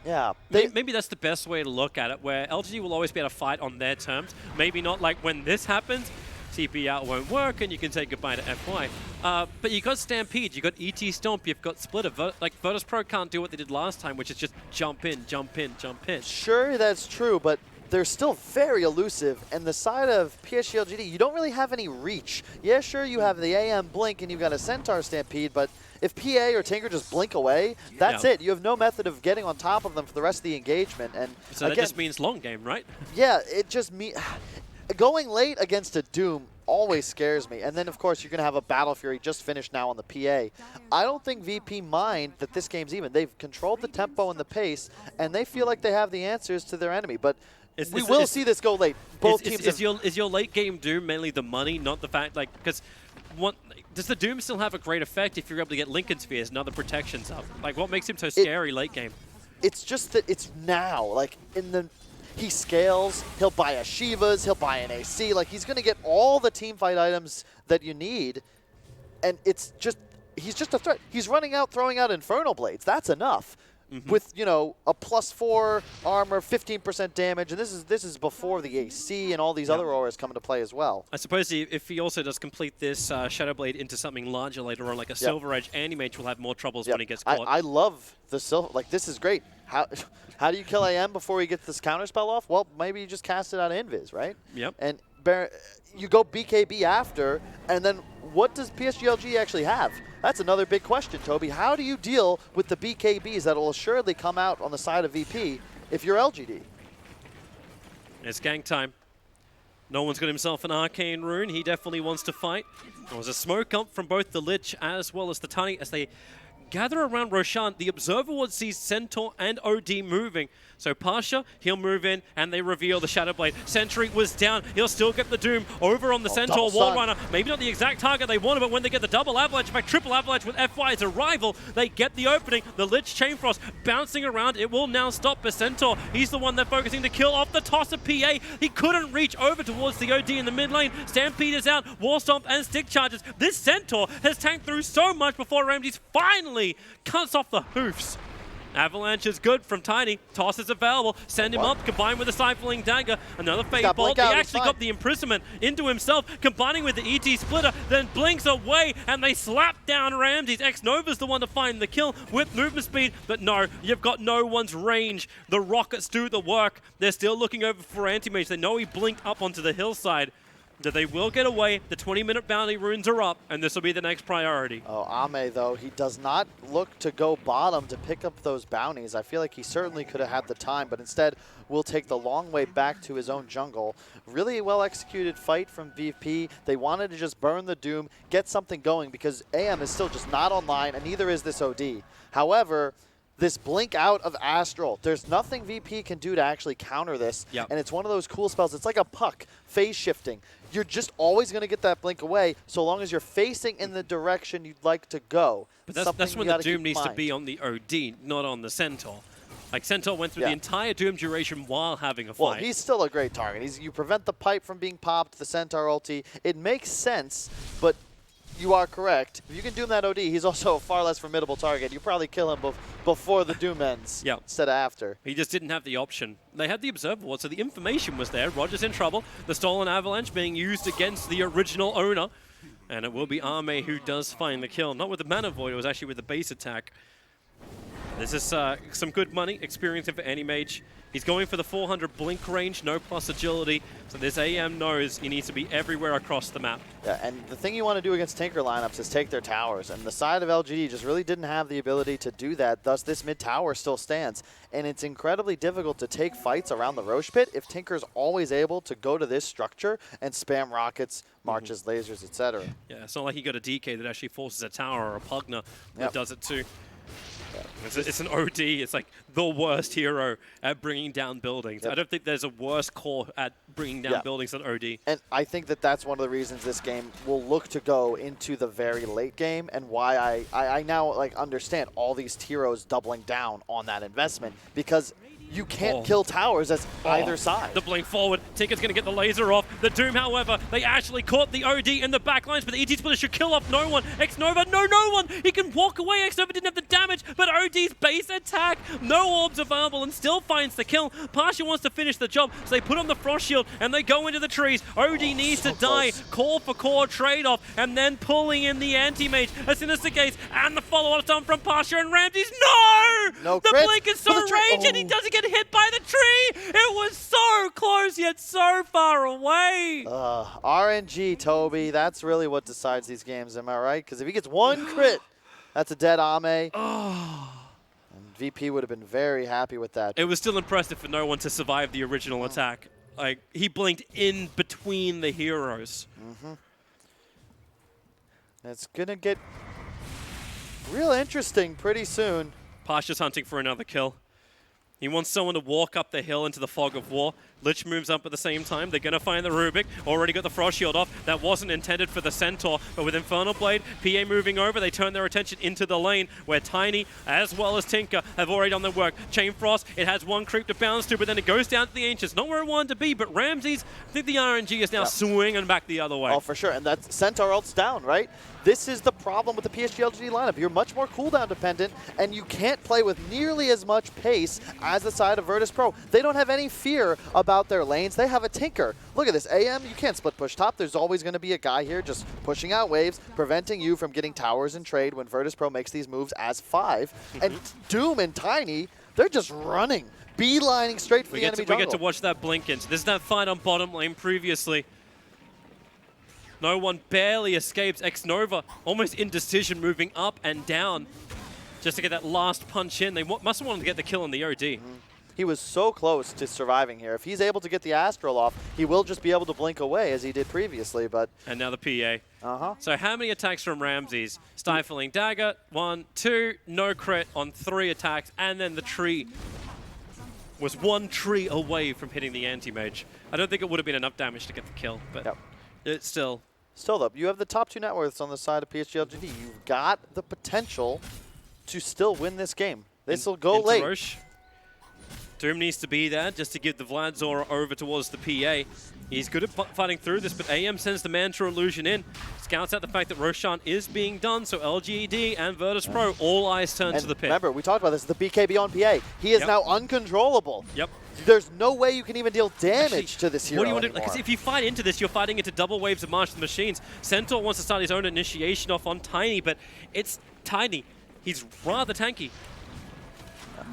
maybe that's the best way to look at it, where LGD will always be able to fight on their terms. Maybe not like when this happens, TP out won't work and you can say goodbye to FY. But you got Stampede, you got ET Stomp, you've got Splitter. Like Virtus.pro can't do what they did last time, which is just jump in, jump in, jump in. Sure, that's true, but they're still very elusive, and the side of PSG.LGD, you don't really have any reach. Yeah, sure, you have the AM Blink and you've got a Centaur Stampede, but if PA or Tinker just blink away, that's it. You have no method of getting on top of them for the rest of the engagement. And so that just means long game, right? Yeah, it just means going late against a Doom always scares me. And then, of course, you're going to have a Battle Fury just finished now on the PA. I don't think VP mind that this game's even. They've controlled the tempo and the pace, and they feel like they have the answers to their enemy. But we will see this go late. Both teams is your late game Doom mainly the money, not the fact, like, because does the Doom still have a great effect if you're able to get Lincoln Spheres and other protections up? Like, what makes him so scary late game? It's just that it's now. Like, he scales, he'll buy a Shiva's, he'll buy an AC. Like, he's going to get all the teamfight items that you need, and it's just, he's just a threat. He's running out, throwing out Infernal Blades. That's enough. With, you know, a +4 armor, 15% damage, and this is before the AC and all these other auras come into play as well. I suppose if he also does complete this Shadow Blade into something larger later on, like a Silver Edge, Anti-Mage will have more troubles when he gets caught. I love the Silver, like this is great. How do you kill AM before he gets this counter spell off? Well, maybe you just cast it out of Invis, right? And you go BKB after, and then what does PSG.LGD actually have? That's another big question, Toby. How do you deal with the BKBs that will assuredly come out on the side of VP if you're LGD? It's gank time. No one's got himself an Arcane Rune. He definitely wants to fight. There was a smoke up from both the Lich as well as the Tiny as they gather around Roshan. The Observer Ward sees Centaur and OD moving. So Pasha, he'll move in, and they reveal the Shadow Blade. Sentry was down. He'll still get the Doom over on the Centaur Wall Runner. Maybe not the exact target they wanted, but when they get the double avalanche, in fact, triple avalanche with FY's arrival, they get the opening. The Lich Chainfrost bouncing around. It will now stop the Centaur. He's the one they're focusing to kill off the toss of PA. He couldn't reach over towards the OD in the mid lane. Stampede is out. Wall Stomp and Stick Charges. This Centaur has tanked through so much before Ramses finally cuts off the hoofs. Avalanche is good from Tiny. Toss is available. Send him up, combined with the Stifling Dagger. Another Fate Bolt. He actually got the imprisonment into himself, combining with the ET Splitter, then blinks away, and they slap down Ramses. X-Nova's the one to find the kill with movement speed, but no, you've got no one's range. The rockets do the work. They're still looking over for Anti-Mage. They know he blinked up onto the hillside. That they will get away. The 20-minute bounty runes are up, and this will be the next priority. Oh, Ame, though, he does not look to go bottom to pick up those bounties. I feel like he certainly could have had the time, but instead will take the long way back to his own jungle. Really well-executed fight from VP. They wanted to just burn the Doom, get something going, because AM is still just not online, and neither is this OD. However, this blink out of Astral, there's nothing VP can do to actually counter this, and it's one of those cool spells. It's like a puck, phase shifting. You're just always going to get that blink away so long as you're facing in the direction you'd like to go. But that's when the Doom needs to be on the OD, not on the Centaur. Like, Centaur went through the entire Doom duration while having a fight. Well, he's still a great target. You prevent the pipe from being popped, the Centaur ulti. It makes sense, but you are correct. If you can Doom that OD, he's also a far less formidable target. You probably kill him before the Doom ends instead of after. He just didn't have the option. They had the Observer Ward, so the information was there. Roger's in trouble. The Stolen Avalanche being used against the original owner. And it will be Ame who does find the kill. Not with the Mana Void, it was actually with the base attack. This is some good money, experience for Anti-Mage. He's going for the 400 blink range, no plus agility. So this AM knows he needs to be everywhere across the map. Yeah, and the thing you want to do against Tinker lineups is take their towers. And the side of LGD just really didn't have the ability to do that. Thus, this mid tower still stands. And it's incredibly difficult to take fights around the Roche pit if Tinker's always able to go to this structure and spam rockets, marches, lasers, etc. Yeah, it's not like he got a DK that actually forces a tower or a Pugna that does it too. It's an OD. It's like the worst hero at bringing down buildings. I don't think there's a worse core at bringing down buildings than OD. And I think that that's one of the reasons this game will look to go into the very late game, and why I now like understand all these heroes doubling down on that investment, because you can't kill towers as either side. The blink forward. Tinker's going to get the laser off. The Doom, however, they actually caught the OD in the backlines, but the ET Splitter should kill off no one. X-Nova, no one. He can walk away. X-Nova didn't have the damage, but OD's base attack, no orbs available, and still finds the kill. Pasha wants to finish the job, so they put on the Frost Shield, and they go into the trees. OD needs to die. Core for core trade-off, and then pulling in the Anti-Mage. As soon as the gates, and the follow-up done from Pasha and Ramses. No! The blink is so ranged, and he doesn't get hit by the tree. It was so close yet so far away. RNG, Toby. That's really what decides these games, am I right? Because if he gets one crit, that's a dead Ame. And VP would have been very happy with that. It was still impressive for no one to survive the original attack. Like, he blinked in between the heroes. It's going to get real interesting pretty soon. Pasha's hunting for another kill. He wants someone to walk up the hill into the fog of war. Lich moves up at the same time. They're going to find the Rubik. Already got the Frost Shield off. That wasn't intended for the Centaur, but with Infernal Blade, PA moving over, they turn their attention into the lane where Tiny, as well as Tinker, have already done their work. Chain Frost, it has one creep to bounce to, but then it goes down to the Ancients. Not where it wanted to be, but Ramses, I think the RNG is now swinging back the other way. Oh, for sure. And that Centaur ult's down, right? This is the problem with the PSG.LGD lineup. You're much more cooldown dependent, and you can't play with nearly as much pace as the side of Virtus.pro. They don't have any fear about their lanes. They have a Tinker. Look at this. AM, you can't split push top. There's always going to be a guy here just pushing out waves, preventing you from getting towers in trade when Virtus.pro makes these moves as 5. And Doom and Tiny, they're just running, beelining straight for the enemy jungle. We get to watch that blink in. So this is that fight on bottom lane previously. No one barely escapes. X-Nova, almost indecision, moving up and down just to get that last punch in. They must have wanted to get the kill on the OD. He was so close to surviving here. If he's able to get the Astral off, he will just be able to blink away as he did previously. But and now the PA. So how many attacks from Ramses? Stifling Dagger, 1, 2, no crit on 3 attacks, and then the tree was 1 tree away from hitting the Anti-Mage. I don't think it would have been enough damage to get the kill, but it's still... Still, though, you have the top 2 net worths on the side of PSG.LGD. You've got the potential to still win this game. This will go late. Roche. Doom needs to be there just to give the Vladzora over towards the PA. He's good at fighting through this, but AM sends the Mantra Illusion in. scouts out the fact that Roshan is being done, so LGD and Virtus.pro, all eyes turn And to the pit. remember, we talked about this, the BKB on PA. He is now uncontrollable. Yep. There's no way you can even deal damage Actually, to this hero What do you want to do? anymore. Because if you fight into this, you're fighting into double waves of March of the Machines. Centaur wants to start his own initiation off on Tiny, but it's Tiny. He's rather tanky.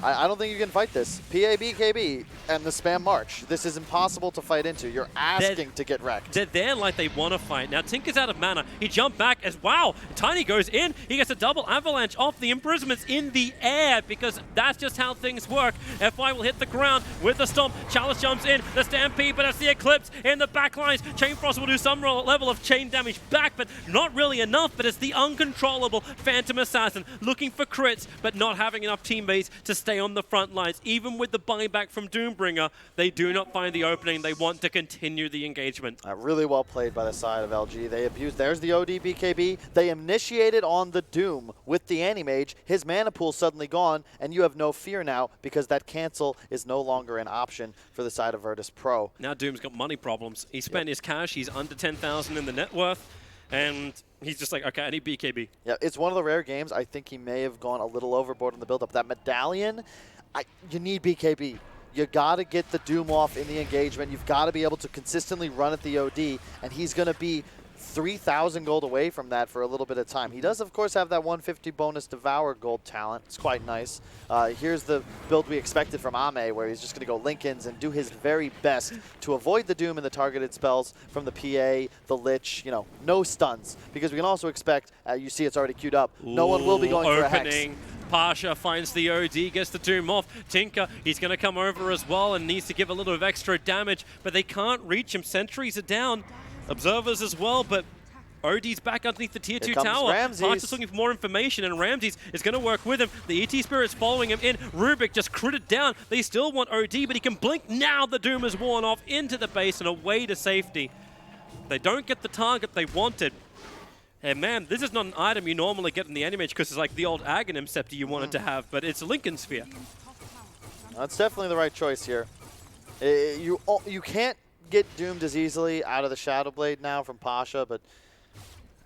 I don't think you can fight this. PA, BKB, and the spam march. This is impossible to fight into. You're asking to get wrecked. They're there like they want to fight. Now, Tinker's out of mana. He jumped back as, wow, Tiny goes in. He gets a double avalanche off the imprisonments in the air because that's just how things work. FY will hit the ground with the stomp. Chalice jumps in. The Stampede, but it's the Eclipse in the back lines. Chain Frost will do some level of chain damage back, but not really enough. But it's the uncontrollable Phantom Assassin looking for crits, but not having enough teammates to stay on the front lines. Even with the buyback from Doombringer, they do not find the opening. They want to continue the engagement. Really well played by the side of LG. They abused. There's the OD BKB. They initiated on the Doom with the Animage. His mana pool suddenly gone, and you have no fear now because that cancel is no longer an option for the side of Virtus.pro. Now Doom's got money problems. He spent his cash. He's under 10,000 in the net worth. And he's just like, okay, I need BKB. Yeah, it's one of the rare games. I think he may have gone a little overboard in the build-up. That Medallion, you need BKB. You got to get the Doom off in the engagement. You've got to be able to consistently run at the OD, and he's going to be 3,000 gold away from that for a little bit of time. He does, of course, have that 150 bonus Devour gold talent. It's quite nice. Here's the build we expected from Ame, where he's just going to go Linken's and do his very best to avoid the Doom and the targeted spells from the PA, the Lich, no stuns. Because we can also expect, you see it's already queued up, no one will be going for a Hex. Pasha finds the OD, gets the Doom off. Tinker, he's going to come over as well and needs to give a little bit of extra damage, but they can't reach him. Sentries are down. Observers as well, but OD's back underneath the tier 2 tower. Pasha's looking for more information, and Ramses is going to work with him. The ET Spirit's following him in. Rubik just critted down. They still want OD, but he can blink. Now the Doom is worn off into the base and away to safety. They don't get the target they wanted. And man, this is not an item you normally get in the Animage because it's like the old Aghanim Scepter you wanted to have, but it's a Lincoln Sphere. That's definitely the right choice here. You can't get doomed as easily out of the Shadow Blade now from Pasha, but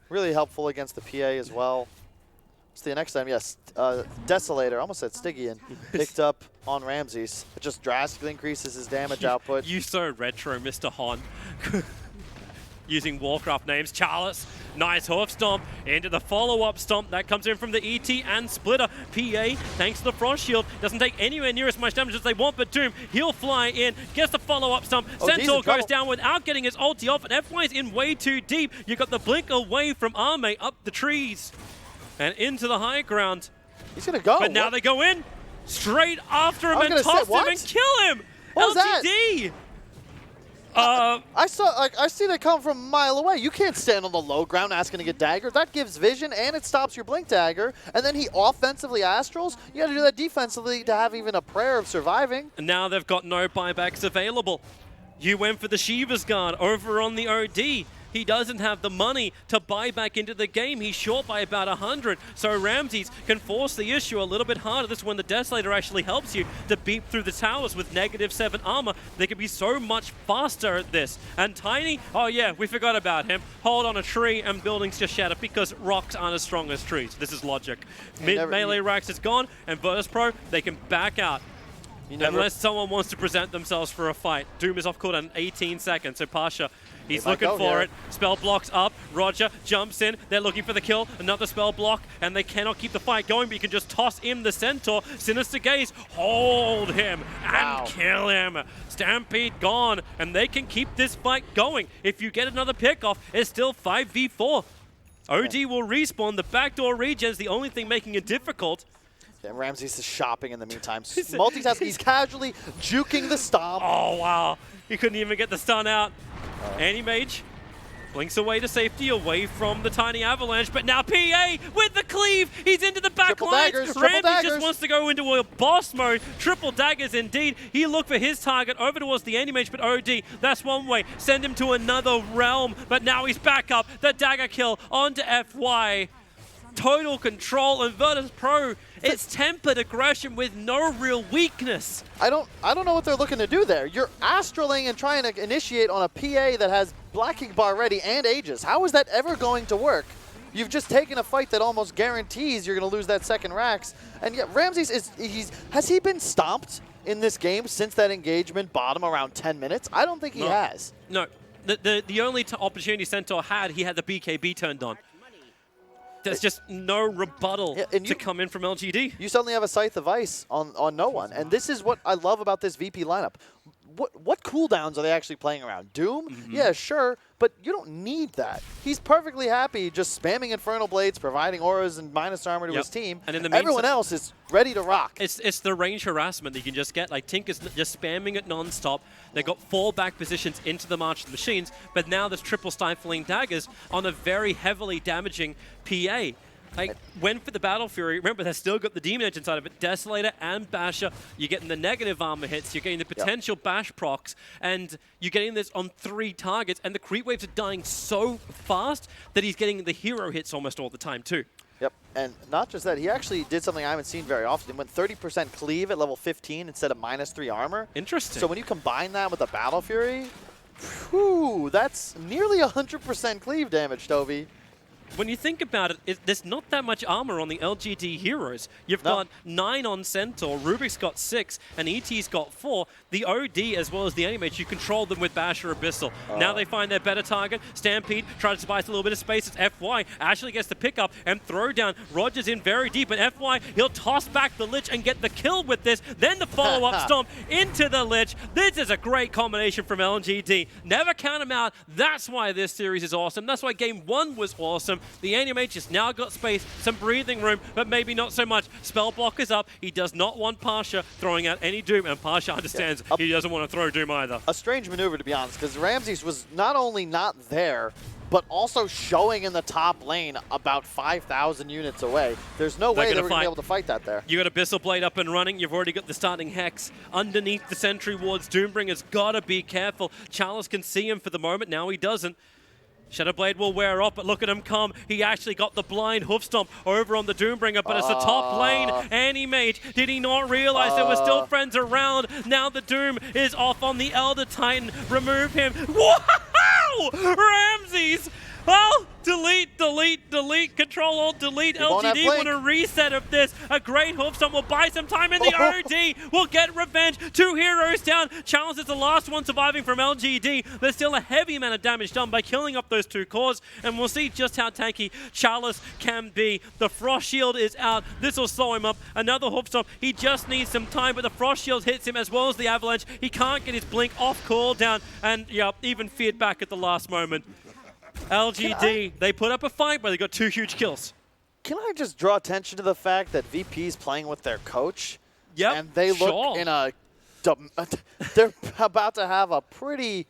really helpful against the PA as well. What's the next time? Yes, Desolator, almost said Stygian, picked up on Ramses. It just drastically increases his damage output. You so retro, Mr. Hon. Using Warcraft names. Chalice, nice hoof stomp into the follow-up stomp. That comes in from the ET and Splitter. PA, thanks to the Frost Shield, doesn't take anywhere near as much damage as they want, but Doom, he'll fly in, gets the follow-up stomp. Centaur goes down without getting his ulti off, and FY's in way too deep. You got the blink away from Ame up the trees and into the high ground. He's going to go. But now they go in straight after him and toss him and kill him. What was LGD. I see they come from a mile away. You can't stand on the low ground asking to get dagger. That gives vision and it stops your blink dagger. And then he offensively astrals. You got to do that defensively to have even a prayer of surviving. And now they've got no buybacks available. You went for the Shiva's Guard over on the OD. He doesn't have the money to buy back into the game. He's short by about 100. So Ramses can force the issue a little bit harder. This is when the Desolator actually helps you to beat through the towers with -7 armor. They can be so much faster at this. And Tiny, oh yeah, we forgot about him. Hold on a tree and buildings just shatter because rocks aren't as strong as trees. This is logic. Mid-melee racks is gone, and Virtus.pro, they can back out. Unless someone wants to present themselves for a fight. Doom is off cooldown 18 seconds, so Pasha, he's looking for it. Spell blocks up. Roger jumps in. They're looking for the kill. Another spell block, and they cannot keep the fight going, but you can just toss in the Centaur. Sinister Gaze, hold him and kill him. Stampede gone, and they can keep this fight going. If you get another pickoff, it's still 5v4. OD will respawn. The backdoor regen is the only thing making it difficult. And Ramses is shopping in the meantime. Multitasking, he's casually juking the stomp. Oh, wow. He couldn't even get the stun out. Anti-Mage blinks away to safety, away from the tiny avalanche, but now PA with the cleave. He's into the back lines. Ramsey just wants to go into a boss mode. Triple daggers indeed. He looked for his target over towards the anti-mage, but OD, that's one way. Send him to another realm, but now he's back up. The dagger kill onto FY. total control, and Virtus.pro, it's tempered aggression with no real weakness. I don't know what they're looking to do there. You're astraling and trying to initiate on a PA that has Black King Bar ready and Aegis. How is that ever going to work? You've just taken a fight that almost guarantees you're going to lose that second Rax. And yet Ramses has he been stomped in this game since that engagement bottom around 10 minutes? I don't think he has. No. The only opportunity Centaur had, he had the BKB turned on. There's just no rebuttal to come in from LGD. You suddenly have a Scythe of Ice on no one. And this is what I love about this VP lineup. What cooldowns are they actually playing around? Doom? Yeah, sure, but you don't need that. He's perfectly happy just spamming Infernal Blades, providing auras and minus armor to his team. And in the meantime, everyone else is ready to rock. It's the range harassment that you can just get. Like, Tink is just spamming it non-stop. They got fallback positions into the March of the Machines, but now there's triple stifling daggers on a very heavily damaging PA. Like, went for the Battle Fury. Remember, they've still got the Demon Edge inside of it. Desolator and Basher. You're getting the negative armor hits. You're getting the potential bash procs. And you're getting this on 3 targets. And the creep waves are dying so fast that he's getting the hero hits almost all the time, too. Yep, and not just that. He actually did something I haven't seen very often. He went 30% cleave at level 15 instead of -3 armor. Interesting. So when you combine that with the Battle Fury, whew, that's nearly 100% cleave damage, Toby. When you think about it, there's not that much armor on the LGD heroes. You've got 9 on Centaur, Rubik's got 6, and ET's got 4. The OD, as well as the Animage, you control them with Bash or Abyssal. Now they find their better target. Stampede tries to buy a little bit of space. It's FY. Ashley gets the pickup and throw down. Rogers in very deep, and FY, he'll toss back the Lich and get the kill with this. Then the follow-up stomp into the Lich. This is a great combination from LGD. Never count them out. That's why this series is awesome. That's why Game 1 was awesome. The Animage has now got space, some breathing room, but maybe not so much. Spell block is up. He does not want Pasha throwing out any Doom, and Pasha understands he doesn't want to throw Doom either. A strange maneuver, to be honest, because Ramses was not only not there, but also showing in the top lane about 5,000 units away. There's no way they were going to be able to fight that there. You got Abyssal Blade up and running. You've already got the starting Hex underneath the Sentry Wards. Doombringer's got to be careful. Chalice can see him for the moment. Now he doesn't. Shadowblade will wear off, but look at him come. He actually got the blind hoof stomp over on the Doombringer, but it's the top lane. Anti-Mage, did he not realize there were still friends around? Now the Doom is off on the Elder Titan. Remove him. Wow! Ramses! Well, delete, delete, delete, Control Alt, delete. LGD want a reset of this. A great hoof stomp will buy some time, and the OD will get revenge. 2 heroes down. Chalice is the last one surviving from LGD. There's still a heavy amount of damage done by killing up those 2 cores, and we'll see just how tanky Chalice can be. The Frost Shield is out. This will slow him up. Another hoof stomp. He just needs some time, but the Frost Shield hits him as well as the Avalanche. He can't get his blink off cooldown, and even feared back at the last moment. LGD, they put up a fight, but they got 2 huge kills. Can I just draw attention to the fact that VP's playing with their coach? Yep, and they look in a... They're about to have a pretty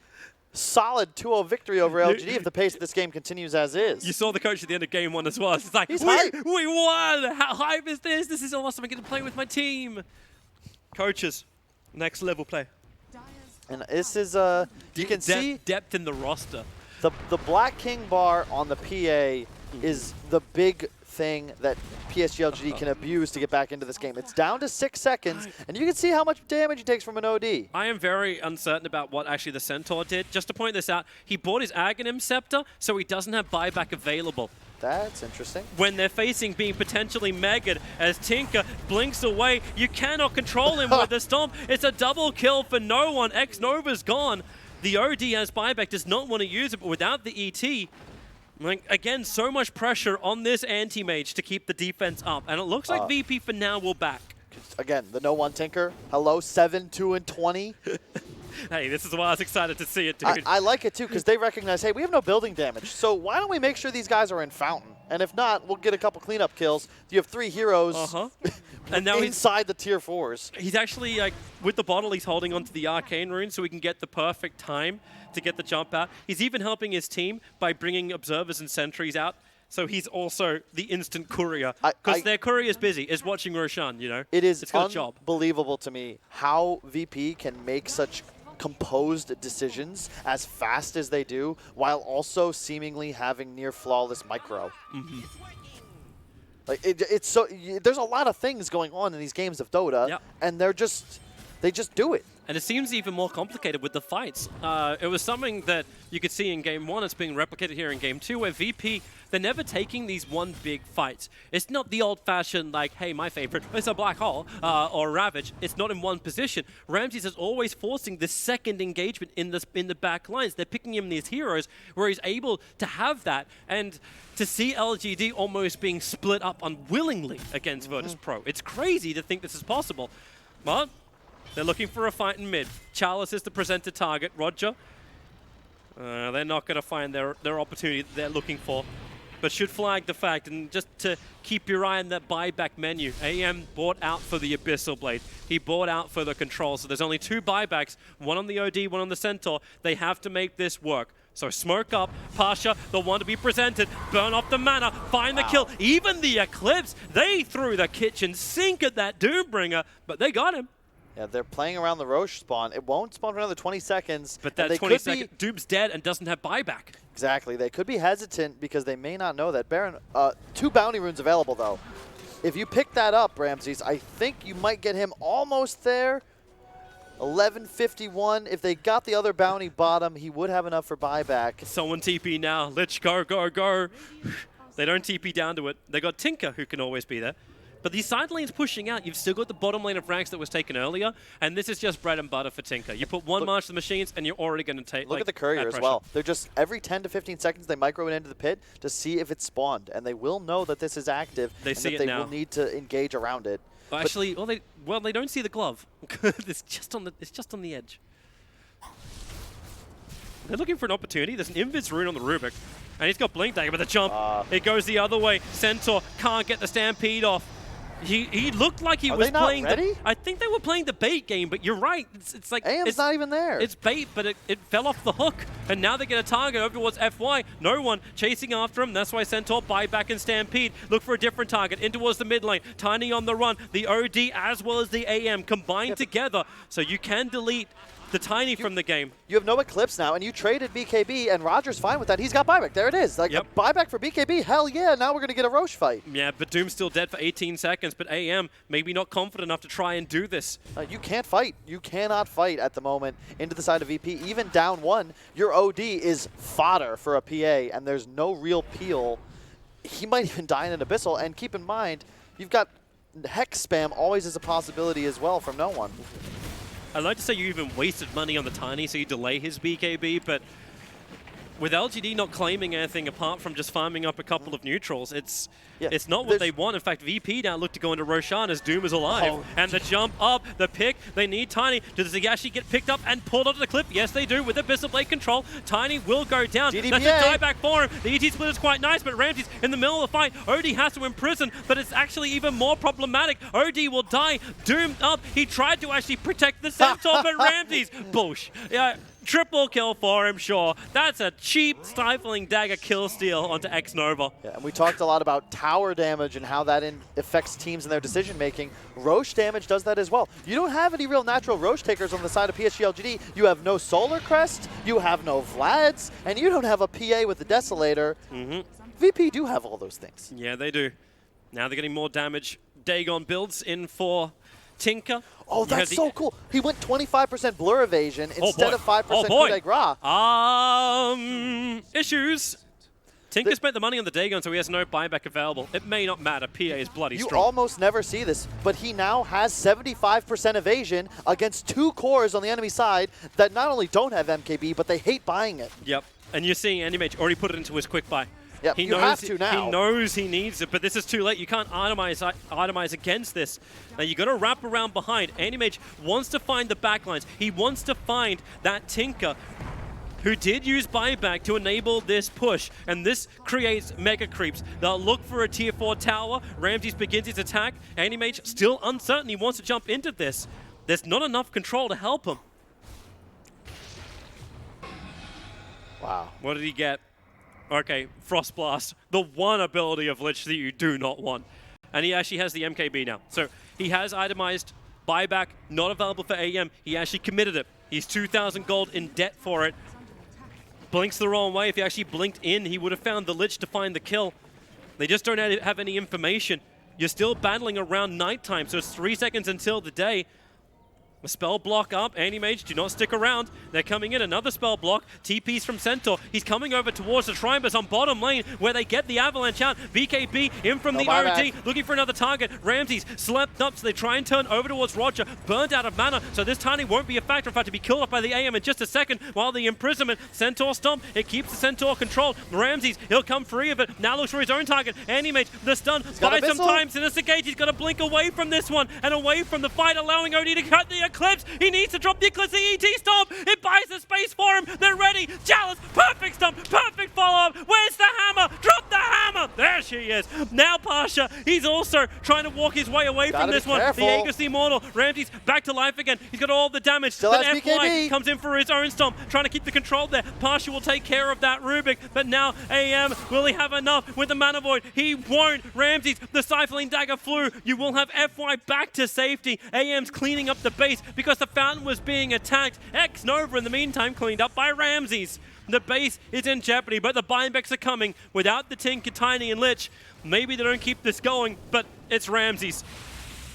solid 2-0 victory over LGD if the pace of this game continues as is. You saw the coach at the end of Game 1 as well. It's like, we won! How hype is this? This is awesome. I get to play with my team. Coaches, next level play. And this is, you can see... Depth in the roster. The Black King bar on the PA is the big thing that PSG.LGD can abuse to get back into this game. It's down to 6 seconds, and you can see how much damage he takes from an OD. I am very uncertain about what actually the Centaur did. Just to point this out, he bought his Aghanim Scepter, so he doesn't have buyback available. That's interesting. When they're facing being potentially megged as Tinker blinks away, you cannot control him with the Stomp. It's a double kill for no one. X-Nova's gone. The OD has buyback, does not want to use it, but without the ET, like, again, so much pressure on this anti-mage to keep the defense up. And it looks like VP for now will back. Again, the no one Tinker. Hello, 7, 2, and 20. Hey, this is why I was excited to see it, dude. I like it, too, because they recognize, hey, we have no building damage, so why don't we make sure these guys are in Fountain? And if not, we'll get a couple cleanup kills. You have 3 heroes and now inside the tier 4s. He's actually, like, with the bottle, he's holding onto the Arcane Rune so he can get the perfect time to get the jump out. He's even helping his team by bringing Observers and Sentries out. So he's also the instant courier, because their courier is busy, is watching Roshan, you know? It is it's got a job. Unbelievable to me how VP can make such composed decisions as fast as they do, while also seemingly having near flawless micro. Like it's so there's a lot of things going on in these games of Dota, Yep. and they just do it. And it seems even more complicated with the fights. It was something that you could see in Game 1. It's being replicated here in Game 2, where VP, they're never taking these one big fights. It's not the old-fashioned, like, hey, my favorite, it's a black hole, or Ravage. It's not in one position. Ramses is always forcing the second engagement in the back lines. They're picking him these heroes where he's able to have that. And to see LGD almost being split up unwillingly against Virtus.pro, it's crazy to think this is possible. But they're looking for a fight in mid. Chalice is the presented target. Roger. They're not going to find their opportunity that they're looking for. But should flag the fact, and just to keep your eye on that buyback menu, AM bought out for the Abyssal Blade. He bought out for the control. So there's only 2 buybacks, one on the OD, one on the Centaur. They have to make this work. So smoke up, Pasha, the one to be presented, burn off the mana, find the kill. Even the Eclipse, they threw the kitchen sink at that Doombringer, but they got him. Yeah, they're playing around the Roche spawn. It won't spawn for another 20 seconds. But that 20 second, Doom's dead and doesn't have buyback. Exactly. They could be hesitant because they may not know that. Baron, 2 bounty runes available, though. If you pick that up, Ramses, I think you might get him almost there. 1151. If they got the other bounty bottom, he would have enough for buyback. Someone TP now. Lich, go, go, go. They don't TP down to it. They got Tinker, who can always be there. But these side lanes pushing out, you've still got the bottom lane of ranks that was taken earlier, and this is just bread and butter for Tinker. You put one march to the machines, and you're already going to take. Look at the courier as well. They're just every 10 to 15 seconds they micro it into the pit to see if it's spawned, and they will know that this is active. They and see that it they now. will need to engage around it. Actually, they don't see the glove. It's just on the edge. They're looking for an opportunity. There's an Invis rune on the Rubik, and he's got Blink Dagger, but the jump it goes the other way. Centaur can't get the Stampede off. He looked like he was playing. I think they were playing the bait game, but you're right. It's like AM's not even there. It's bait, but it fell off the hook, and now they get a target over towards FY. No one chasing after him. That's why Centaur buyback and Stampede. Look for a different target in towards the mid lane. Tiny on the run. The OD as well as the AM combined together, so you can delete the Tiny from the game. You have no Eclipse now, and you traded BKB, and Roger's fine with that. He's got buyback. There it is. Like, a buyback for BKB. Hell yeah, now we're going to get a Roche fight. Yeah, but Doom's still dead for 18 seconds, but AM maybe not confident enough to try and do this. You can't fight. You cannot fight at the moment into the side of VP. Even down 1, your OD is fodder for a PA, and there's no real peel. He might even die in an Abyssal, and keep in mind, you've got Hex spam always as a possibility as well from no one. I'd like to say you even wasted money on the Tiny, so you delay his BKB, but with LGD not claiming anything apart from just farming up a couple of neutrals, it's not what they want. In fact, VP now look to go into Roshan as Doom is alive. And the jump up, the pick, they need Tiny. Does he actually get picked up and pulled onto the cliff? Yes, they do with Abyssal Blade control. Tiny will go down. GDPA. That's a dieback for him. The ET split is quite nice, but Ramses in the middle of the fight. OD has to imprison, but it's actually even more problematic. OD will die. Doom up. He tried to actually protect the Centaur, but Ramses, boosh. Yeah. Triple kill for him, sure. That's a cheap, stifling dagger kill steal onto X-Nova. Yeah, and we talked a lot about tower damage and how that affects teams in their decision-making. Roche damage does that as well. You don't have any real natural Roche takers on the side of PSG.LGD. You have no Solar Crest, you have no Vlads, and you don't have a PA with the Desolator. VP do have all those things. Yeah, they do. Now they're getting more damage. Dagon builds in for Tinker. Oh, that's so cool. He went 25% blur evasion instead of 5% coup de grace. Issues. Tinker spent the money on the Dagon, so he has no buyback available. It may not matter. PA is bloody strong. You almost never see this, but he now has 75% evasion against 2 cores on the enemy side that not only don't have MKB, but they hate buying it. Yep. And you're seeing Anti-Mage already put it into his quick buy. Yep, he have to now. He knows he needs it, but this is too late. You can't itemize against this. Now you got to wrap around behind. Anti-Mage wants to find the backlines. He wants to find that Tinker who did use buyback to enable this push, and this creates mega creeps. They'll look for a tier 4 tower. Ramses begins his attack. Anti-Mage still uncertain. He wants to jump into this. There's not enough control to help him. Wow. What did he get? Okay, Frost Blast, the one ability of Lich that you do not want. And he actually has the MKB now. So he has itemized buyback, not available for AM. He actually committed it. He's 2,000 gold in debt for it. Blinks the wrong way. If he actually blinked in, he would have found the Lich to find the kill. They just don't have any information. You're still battling around nighttime, so it's 3 seconds until the day. A spell block up. Anti-Mage do not stick around. They're coming in. Another spell block. TP's from Centaur. He's coming over towards the Shrine, but on bottom lane where they get the Avalanche out. BKB in from the OD, looking for another target. Ramses slept up, so they try and turn over towards Roger. Burned out of mana, so this Tiny won't be a factor. In fact, to be killed off by the AM in just a second. While the imprisonment, Centaur stomp, it keeps the Centaur controlled. Ramses, he'll come free of it. Now looks for his own target. Anti-Mage, the stun, buys some time. Sinister Gage, he's got to blink away from this one and away from the fight, allowing OD to cut the Eclipse. He needs to drop the Eclipse ET stomp. It buys the space for him. They're ready. Chalice, perfect stomp, perfect follow-up. Where's the hammer? Drop the hammer. There she is. Now Pasha, he's also trying to walk his way away from this one. The Aegis Immortal. Ramses back to life again. He's got all the damage. Still but has FY BKB. comes in for his own stomp, trying to keep the control there. Pasha will take care of that Rubik, but now AM, will he have enough with the Mana Void? He won't. Ramses, the Siphoning Dagger flew. You will have FY back to safety. AM's cleaning up the base because the Fountain was being attacked. X-Nova in the meantime cleaned up by Ramses. The base is in jeopardy, but the buybacks are coming without the Tinker, Tiny, and Lich. Maybe they don't keep this going, but it's Ramses.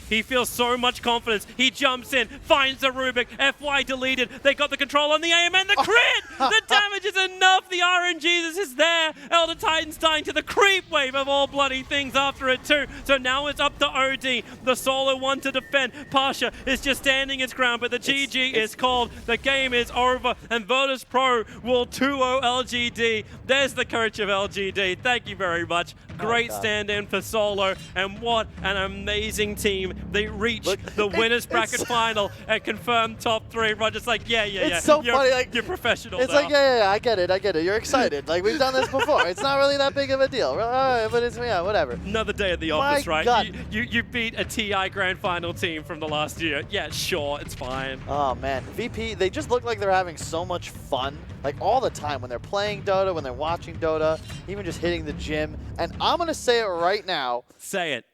He feels so much confidence. He jumps in, finds the Rubik. FY deleted. They got the control on the AM and the crit! The damage is enough. The RNGesus is there. Elder Titan's dying to the creep wave of all bloody things after it too. So now it's up to OD. The solo one to defend. Pasha is just standing his ground, but the GG is called. The game is over, and Virtus.pro will 2-0 LGD. There's the coach of LGD. Thank you very much. Great stand-in for Solo, and what an amazing team. They reach the winners bracket final and confirm top 3. Roger's like, yeah. It's so funny. Like, you're professional. It's now. like, yeah, I get it. You're excited. Like, we've done this before. It's not really that big of a deal. But it's, yeah, whatever. Another day at the office, My right? God. You beat a TI Grand Final team from the last year. Yeah, sure, it's fine. Oh, man. VP, they just look like they're having so much fun. Like, all the time when they're playing Dota, when they're watching Dota, even just hitting the gym. And I'm going to say it right now. Say it.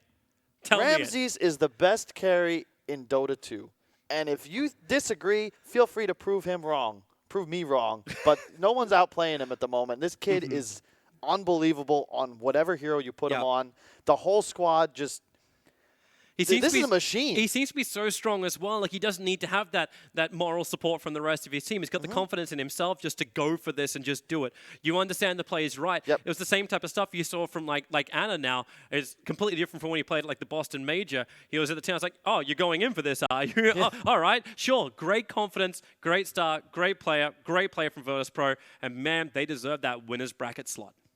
Tell me it. Ramses is the best carry in Dota 2. And if you disagree, feel free to prove him wrong. Prove me wrong. But no one's outplaying him at the moment. This kid is unbelievable on whatever hero you put him on. The whole squad just... This is a machine. He seems to be so strong as well. Like, he doesn't need to have that moral support from the rest of his team. He's got the confidence in himself just to go for this and just do it. You understand the play is right. Yep. It was the same type of stuff you saw from like Anna now. It's completely different from when he played at like the Boston Major. He was at the town. I was like, oh, you're going in for this, are you? Yeah. Oh, all right, sure. Great confidence, great start, great player from Virtus.pro. And man, they deserve that winner's bracket slot.